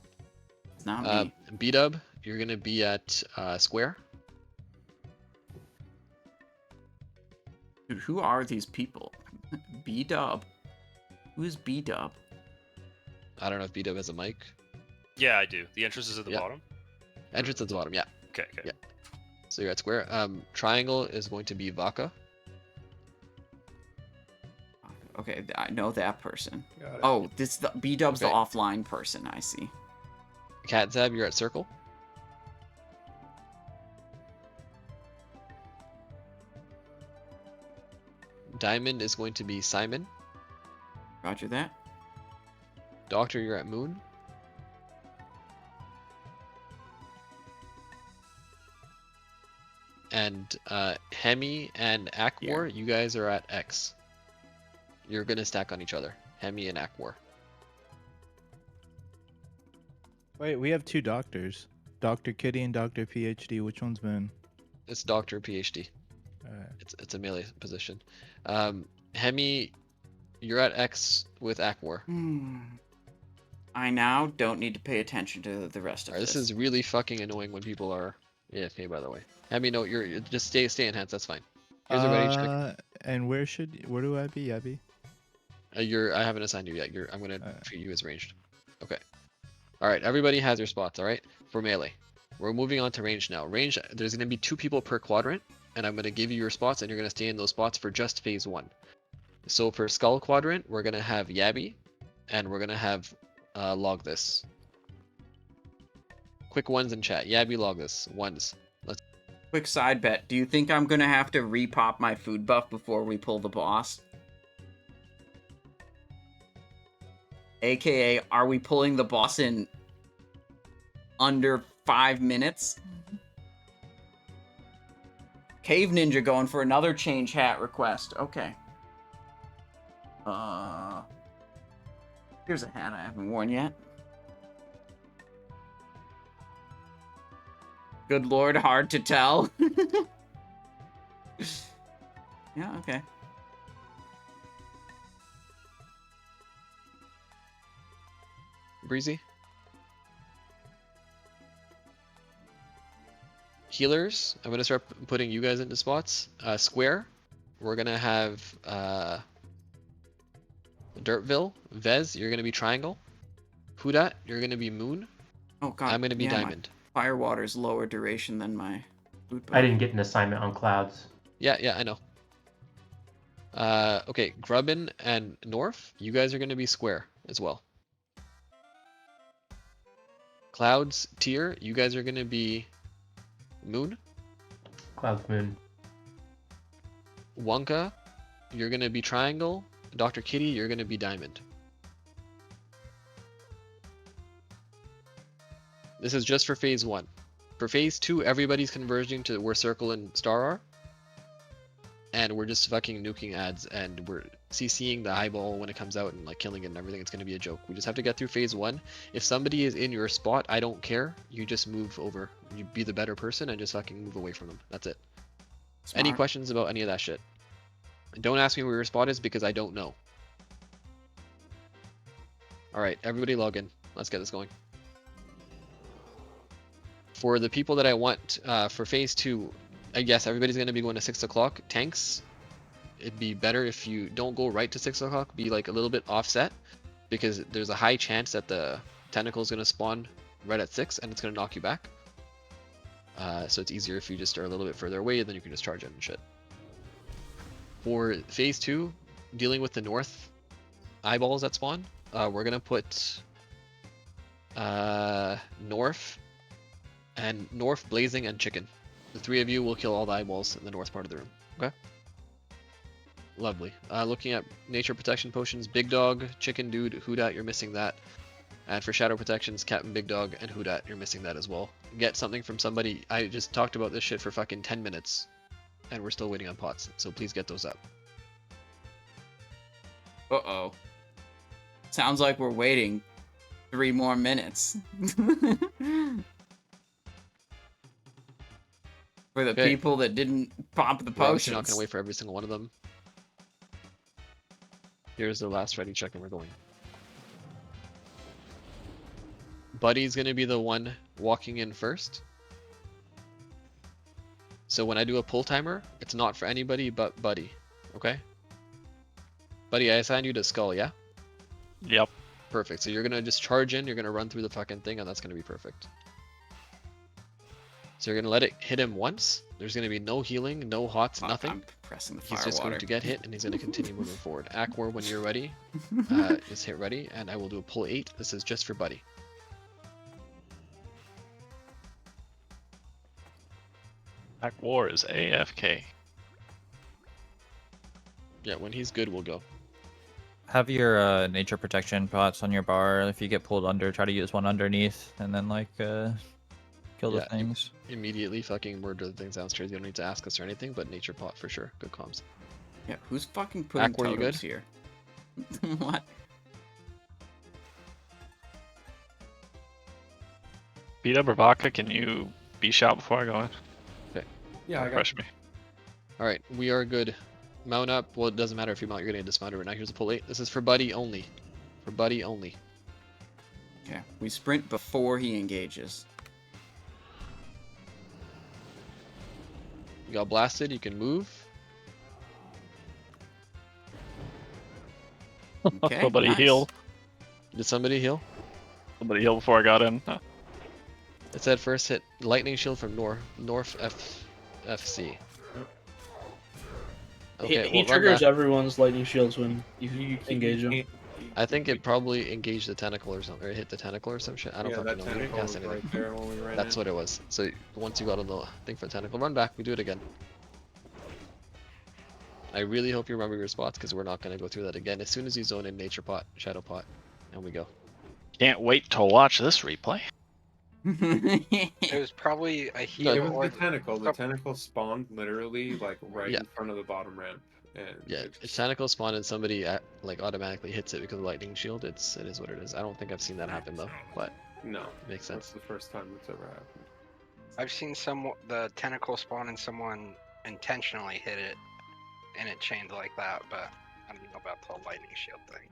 Not me. B-dub, you're gonna be at square. Dude, who are these people? B-dub. Who's B-dub? I don't know if B-dub has a mic. Yeah, I do. The entrance is at the bottom? Entrance at the bottom, yeah. Okay. Yeah. So you're at square. Triangle is going to be Vaca. Okay, I know that person. Oh, this the B-dub's the offline person. I see. Cat Zab, you're at circle. Diamond is going to be Simon. Roger that. Doctor, you're at moon. and Hemi and Ahn'Qiraj, you guys are at X. You're gonna stack on each other. Hemi and Ahn'Qiraj. Wait, we have 2 doctors. Dr. Kitty and Dr. PhD. Which one's Moon? It's Doctor PhD. Alright. It's a melee position. Hemi, you're at X with Ahn'Qiraj. I now don't need to pay attention to the rest of Alright, this is really fucking annoying when people are AFK, by the way. Hemi, no, you're just stay enhanced. That's fine. Here's a ready check. And where do I be, Abby? I haven't assigned you yet. I'm gonna treat you as ranged. Okay. All right. Everybody has their spots. All right. For melee, we're moving on to range now. Range. There's gonna be 2 people per quadrant, and I'm gonna give you your spots, and you're gonna stay in those spots for just phase 1. So for skull quadrant, we're gonna have Yabby, and we're gonna have log this. Quick ones in chat. Yabby, log this. Ones. Let's. Quick side bet. Do you think I'm gonna have to repop my food buff before we pull the boss? AKA, are we pulling the boss in under 5 minutes? Cave Ninja going for another change hat request. Okay. Here's a hat I haven't worn yet. Good lord, hard to tell. Yeah, okay. Breezy. Healers, I'm gonna start putting you guys into spots. Square, we're gonna have Dirtville. Vez, you're gonna be triangle. Hudat, you're gonna be moon. Oh god. I'm gonna be diamond. Firewater's lower duration than my food buff. I didn't get an assignment on clouds. Yeah, I know. Okay, Grubbin and North, you guys are gonna be square as well. Clouds, tier, you guys are gonna be moon. Clouds, moon. Wonka, you're gonna be triangle. Dr. Kitty, you're gonna be diamond. This is just for phase 1. For phase 2, everybody's converging to where circle and star are. And we're just fucking nuking ads, and we're CCing the eyeball when it comes out and like killing it and everything. It's gonna be a joke. We just have to get through phase 1. If somebody is in your spot, I don't care. You just move over. You be the better person and just fucking move away from them. That's it. Smart. Any questions about any of that shit? Don't ask me where your spot is because I don't know. Alright, everybody log in. Let's get this going. For the people that I want for phase 2, I guess everybody's going to be going to 6 o'clock. Tanks, it'd be better if you don't go right to 6 o'clock. Be like a little bit offset because there's a high chance that the tentacle is going to spawn right at 6 and it's going to knock you back. So it's easier if you just are a little bit further away and then you can just charge it and shit. For phase 2, dealing with the north eyeballs that spawn, we're going to put North and North, Blazing, and Chicken. The 3 of you will kill all the eyeballs in the north part of the room. Okay? Lovely. Looking at nature protection potions, Big Dog, Chicken Dude, Hudat, you're missing that. And for shadow protections, Captain Big Dog and Hudat, you're missing that as well. Get something from somebody. I just talked about this shit for fucking 10 minutes. And we're still waiting on pots, so please get those up. Uh-oh. Sounds like we're waiting 3 more minutes. For the people that didn't pop the potions. You're not going to wait for every single one of them. Here's the last ready check and we're going. Buddy's going to be the one walking in first. So when I do a pull timer, it's not for anybody but Buddy. Okay? Buddy, I assigned you to Skull, yeah? Yep. Perfect. So you're going to just charge in, you're going to run through the fucking thing, and that's going to be perfect. So you're going to let it hit him once. There's going to be no healing, no hots, nothing. I'm pressing the He's firewater. just going to get hit, and he's going to continue moving forward. Ahn'Qiraj, when you're ready, just hit ready, and I will do a pull 8. This is just for Buddy. Ahn'Qiraj is AFK. Yeah, when he's good, we'll go. Have your nature protection pots on your bar. If you get pulled under, try to use one underneath, and then like Kill the Yeah, things. Immediately fucking murder the things downstairs. You don't need to ask us or anything, but nature pot for sure. Good comms. Yeah, who's fucking putting Aqua, you totems good? here? What? Beat up Ravaka, can you be shot before I go in? Okay. Yeah, I got Refresh me. Alright, we are good. Mount up. Well, it doesn't matter if you mount, you're gonna get dismounted right now. Here's a pull 8. This is for Buddy only. For Buddy only. Okay, we sprint before he engages. You got blasted, you can move. Okay, Somebody nice. heal. Did somebody heal? Somebody heal before I got in. It said first hit lightning shield from North FC. Okay, he well, run triggers back. everyone's lightning shields when you engage him. I think it probably engaged the tentacle or something, or hit the tentacle or some shit. I don't Yeah, fucking that know. We didn't tentacle cast was anything. right there when we ran That's in. what it was. So once you got on the thing for the tentacle, run back. We do it again. I really hope you remember your spots because we're not going to go through that again. As soon as you zone in nature pot, shadow pot, and we go. Can't wait to watch this replay. It was probably a heal It was or the tentacle. The tentacle spawned literally like right Yeah. in front of the bottom ramp. And Yeah, if tentacle spawn and somebody like automatically hits it because of lightning shield, it is what it is. I don't think I've seen that happen though, but no, makes that's sense. the first time it's ever happened. I've seen the tentacle spawn and someone intentionally hit it, and it chained like that. But I don't know about the lightning shield thing.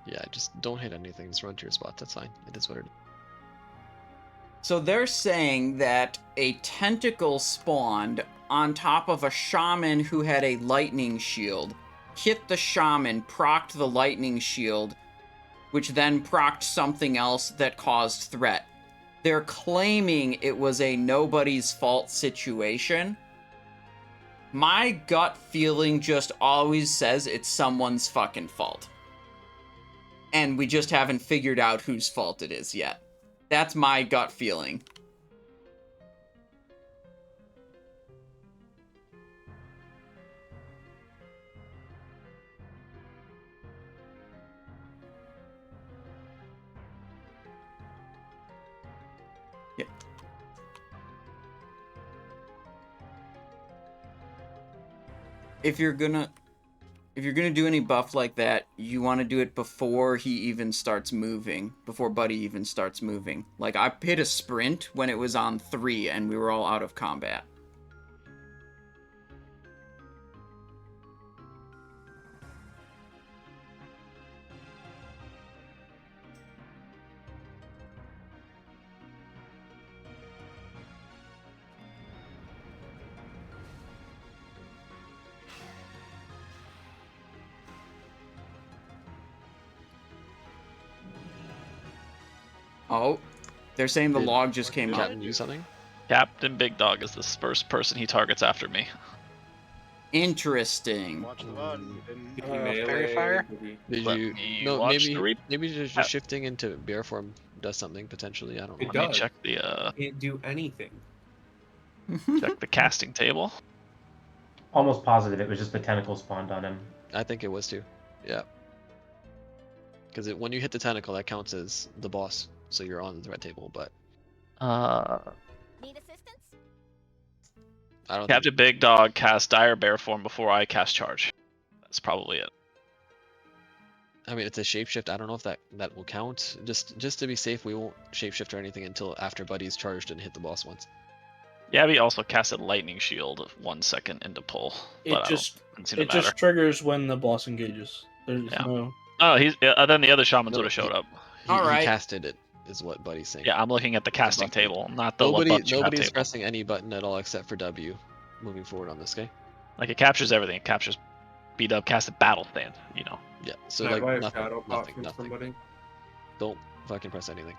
Yeah, just don't hit anything. Just run to your spots. That's fine. It is what it is. So they're saying that a tentacle spawned on top of a shaman who had a lightning shield, hit the shaman, procced the lightning shield, which then procced something else that caused threat. They're claiming it was a nobody's fault situation. My gut feeling just always says it's someone's fucking fault. And we just haven't figured out whose fault it is yet. That's my gut feeling. Yeah. If you're gonna do any buff like that, you want to do it before he even starts moving, before Buddy even starts moving. Like, I hit a sprint when it was on 3 and we were all out of combat. Oh, they're saying the Did log just came up. Captain do something? Captain Big Dog is the first person he targets after me. Interesting. Watch the VOD. You didn't. Did he melee? fire? Did Let you? me No, watch the maybe just shifting into bear form does something potentially. I don't know. It Let me does. check the Can't do anything. check the casting table. Almost positive it was just the tentacle spawned on him. I think it was too. Yeah. Because when you hit the tentacle, that counts as the boss, so you're on the threat table. But Need assistance? I don't. Captain Big Dog cast Dire Bear form before I cast Charge. That's probably it. I mean, it's a shapeshift. I don't know if that will count. Just to be safe, we won't shapeshift or anything until after Buddy's charged and hit the boss once. Yabby also casted Lightning Shield 1 second into pull. But It matter. just triggers when the boss engages. There's Yeah. no. Oh, he's then the other shamans No, would have showed up. He casted it, is what Buddy's saying. Yeah, I'm looking at the casting table, not the Nobody's table. pressing any button at all except for W, moving forward on this guy. Like it captures everything. It captures beat up, casted battle stand. You know. Yeah. So Can I like buy a nothing, shadow pot from nothing. somebody? Don't fucking press anything.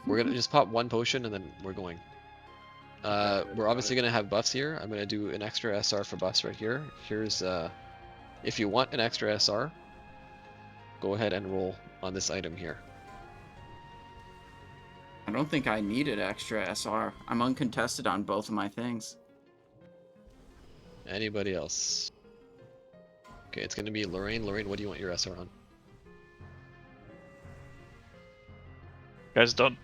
We're gonna just pop one potion and then we're going. We're obviously gonna have buffs here. I'm gonna do an extra SR for buffs right here. Here's if you want an extra SR, go ahead and roll on this item here. I don't think I needed extra SR. I'm uncontested on both of my things. Anybody else? Okay, it's gonna be Lorraine. Lorraine, what do you want your SR on? Guys, don't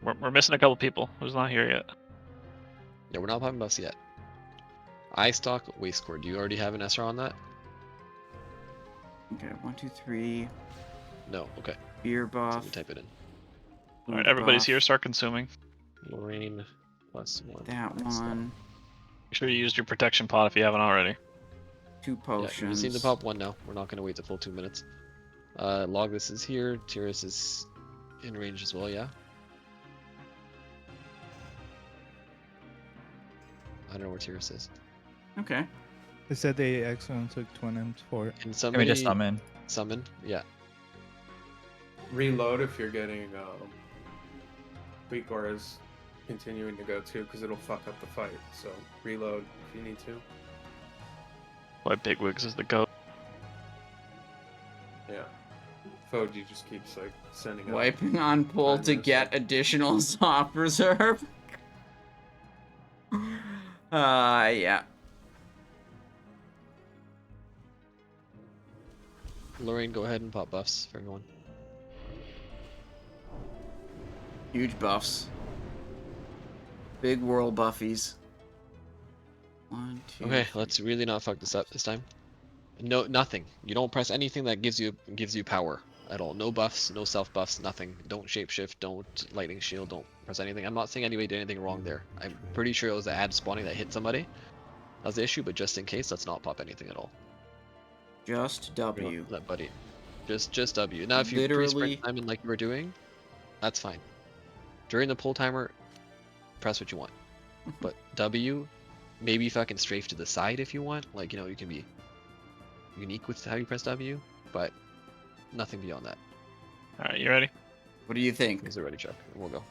We're missing a couple people. Who's not here yet? Yeah, we're not popping buffs yet. Eye stock, waist core. Do you already have an SR on that? Okay, 1, 2, 3. No. Okay. Beer So buff. let me type it in. All right, everybody's here. Start consuming. Lorraine +1. That one. Make sure you used your protection pot if you haven't already. 2 Yeah, potions. you just need to pop one now. We're not going to wait the full 2 minutes. Loglis is here. Tyrus is in range as well, yeah? I don't know where Tyrus is. Okay. They said they accidentally took twin Emps for it. Can Can somebody we just summon? Summon? Yeah. Reload if you're getting weak auras continuing to go too, because it'll fuck up the fight. So reload if you need to. Why Bigwigs is the goat. Yeah. Fode, you just keeps like sending out Wiping on pull to get additional soft reserve. Yeah. Lorraine, go ahead and pop buffs for everyone. Huge buffs. Big whirl buffies. 1, 2. Okay, let's really not fuck this up this time. No, nothing. You don't press anything that gives you power at all. No buffs, no self buffs, nothing. Don't shapeshift, don't lightning shield, don't press anything. I'm not saying anybody did anything wrong there. I'm pretty sure it was the ad spawning that hit somebody. That was the issue, but just in case, let's not pop anything at all. Just W. Let buddy. Just W. Now, if you pre-sprint timing like you were doing, that's fine. During the pull timer, press what you want. But W, maybe fucking strafe to the side if you want. Like, you know, you can be unique with how you press W, but nothing beyond that. All right, you ready? What do you think? He's ready, Chuck. We'll go.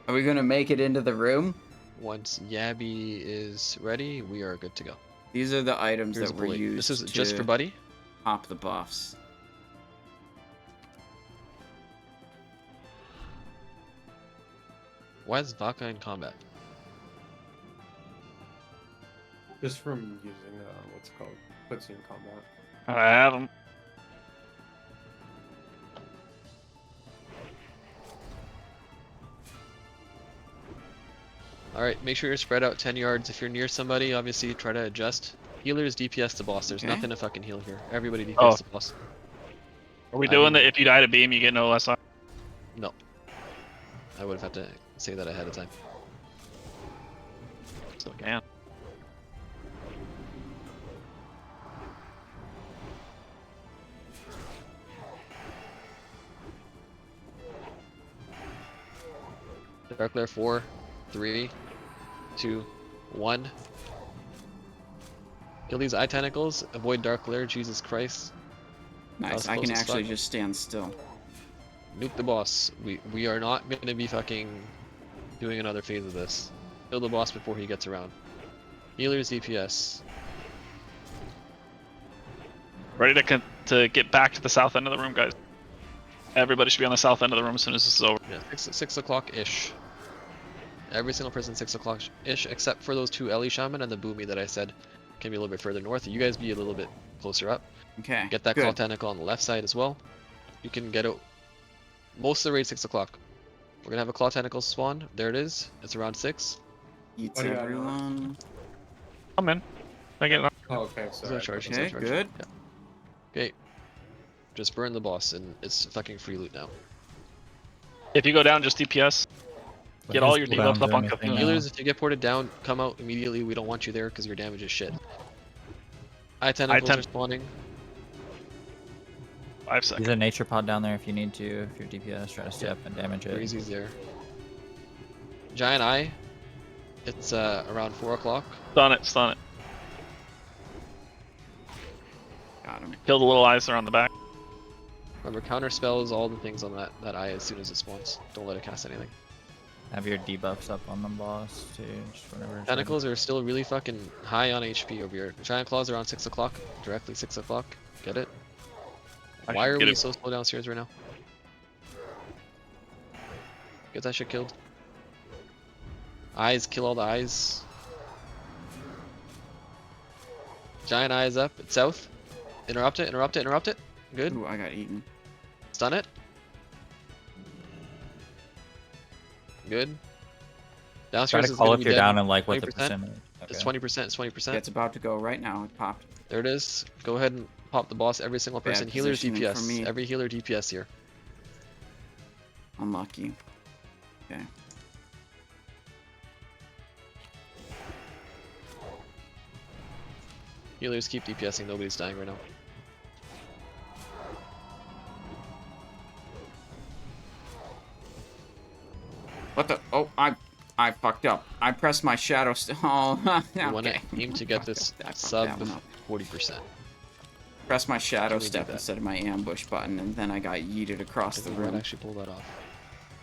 Are we gonna make it into the room? Once Yabby is ready, we are good to go. These are the items Here's that a were bullet. used. This is just for Buddy? Pop the buffs. Why is Vaka in combat? just from using what's it called, puts you in combat. I have him. Alright, make sure you're spread out 10 yards. If you're near somebody, obviously try to adjust. Healers DPS the boss. There's nothing to fucking heal here. Everybody DPS the boss. Are we doing that if you die to beam, you get no less on? No. I would have had to say that ahead of time. Still can. Dark Lair 4, 3, 2, 1. Kill these eye tentacles. Avoid Dark Lair. Jesus Christ. Nice. I can actually just stand still. Nuke the boss. We are not going to be fucking doing another phase of this. Kill the boss before he gets around. Healers DPS. Ready to get back to the south end of the room, guys. Everybody should be on the south end of the room as soon as this is over. Yeah, 6 o'clock-ish. Every single person 6 o'clock-ish, except for those 2 Ellie Shaman and the Boomy that I said can be a little bit further north. You guys be a little bit closer up. Okay. Get that Claw Tentacle on the left side as well. You can get out most of the raid 6 o'clock. We're gonna have a Claw Tentacle spawn. There it is. It's around 6. Eats everyone. I'm in. I get it. Oh, okay, sorry. Charge. Okay, good. Yeah. Okay. Just burn the boss and it's fucking free loot now. If you go down, just DPS. Get all your debuffs up on Cthun. Healers, if you get ported down, come out immediately. We don't want you there because your damage is shit. Eye tentacles are spawning. 5 seconds. Use a nature pod down there if you need to. If your DPS, try to stay up and damage it. Breezy's there. Giant Eye. It's around 4 o'clock. Stun it, stun it. Got him. Kill the little eyes that are on the back. Remember, counter spells all the things on that eye as soon as it spawns. Don't let it cast anything. Have your debuffs up on the boss too. Just whatever. Tentacles are still really fucking high on HP over here. Giant Claws are on 6 o'clock. Directly 6 o'clock. Get it? Why are we so slow downstairs right now? Get that shit killed. Eyes, kill all the eyes. Giant Eye is up. It's south. Interrupt it, interrupt it, interrupt it. Good. Ooh, I got eaten. Stun it. Good. Try Downstairs to is call gonna if be you're dead. down and like what the 20%. percentage. It's Okay. 20%. It's 20%. Yeah, it's about to go right now. It popped. There it is. Go ahead and pop the boss. Every single Bad person. Healers positioning for DPS. me. Every healer DPS here. Unlucky. Okay. Healers keep DPSing. Nobody's dying right now. What the? Oh, I fucked up. I pressed my shadow. Oh, You want okay. to aim to get this sub 40%. Press my shadow Can we do step that? instead of my ambush button, and then I got yeeted across the You might room. actually pull that off.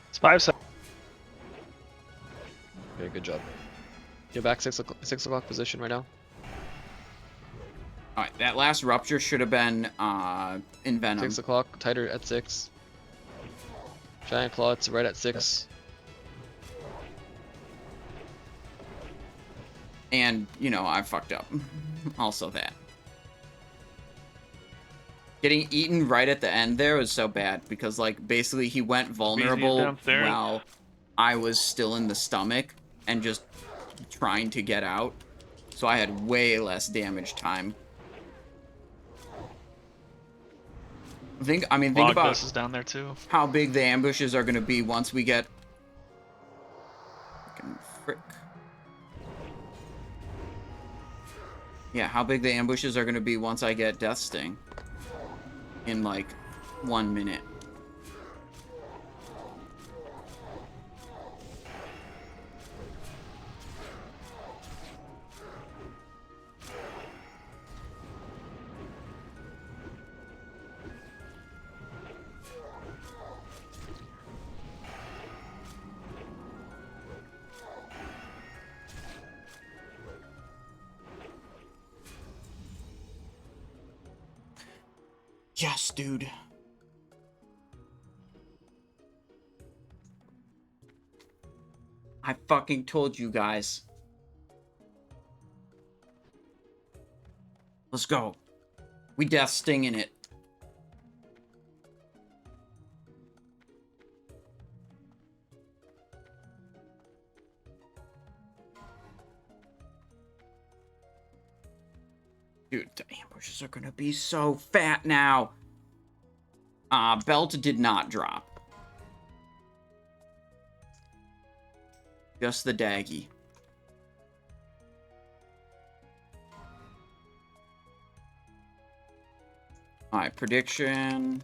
It's 5 seconds. Okay, good job. Get back 6 o'clock position right now. Alright, that last rupture should have been in Venom. 6 o'clock, tighter at 6. Giant clots right at 6. And, you know, I fucked up. Also that. Getting eaten right at the end there was so bad, because, like, basically he went vulnerable downstairs. while I was still in the stomach and just trying to get out. So I had way less damage time. Think about This is down there too. how big the ambushes are going to be once we get... Fucking frick. Yeah, how big the ambushes are going to be once I get Death Sting. In, like, 1 minute. Yes, dude. I fucking told you guys. Let's go. We Death Sting in it. Dude, the ambushes are gonna be so fat now. Belt did not drop. Just the daggy. Alright, prediction.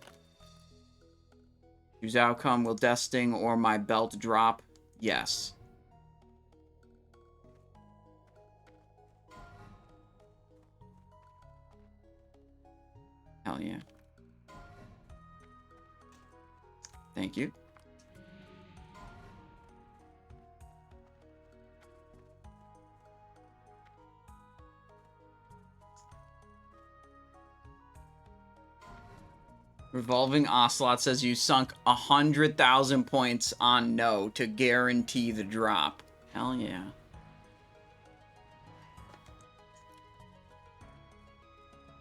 Choose outcome. Will Death Sting or my belt drop? Yes. Hell yeah. Thank you. Revolving Ocelot says you sunk 100,000 points on no to guarantee the drop. Hell yeah.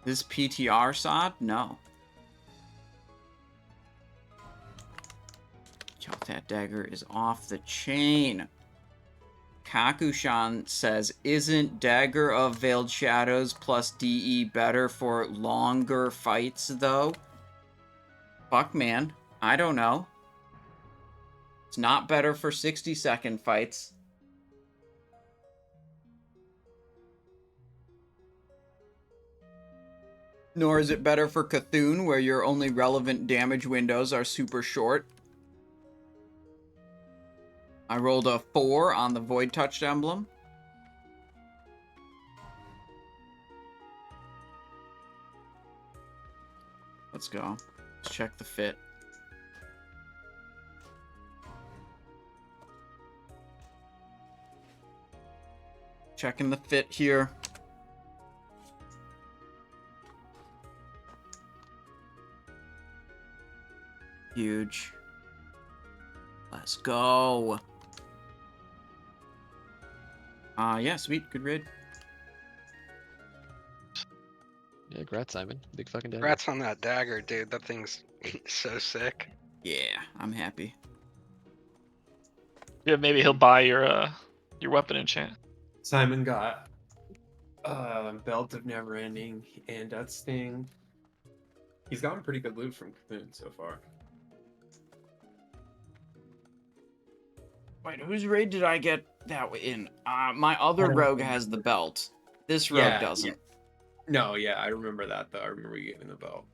This PTR sod? No. Yo, that dagger is off the chain. Kakushan says, isn't Dagger of Veiled Shadows plus DE better for longer fights, though? Fuck, man. I don't know. It's not better for 60-second fights. Nor is it better for Cthulhu, where your only relevant damage windows are super short. I rolled a 4 on the Void Touched emblem. Let's go. Let's check the fit. Checking the fit here. Huge. Let's go. Yeah, sweet. Good raid. Yeah, congrats, Simon. Big fucking dagger. Congrats on that dagger, dude. That thing's so sick. Yeah, I'm happy. Yeah, maybe he'll buy your weapon enchant. Simon got Belt of Neverending and Death Sting. He's gotten pretty good loot from Cthulhu so far. Wait, whose raid did I get that in? My other rogue has the belt. This rogue doesn't. Yeah. No, yeah, I remember that though. I remember you getting the belt.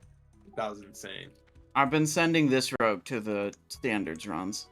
That was insane. I've been sending this rogue to the standards runs.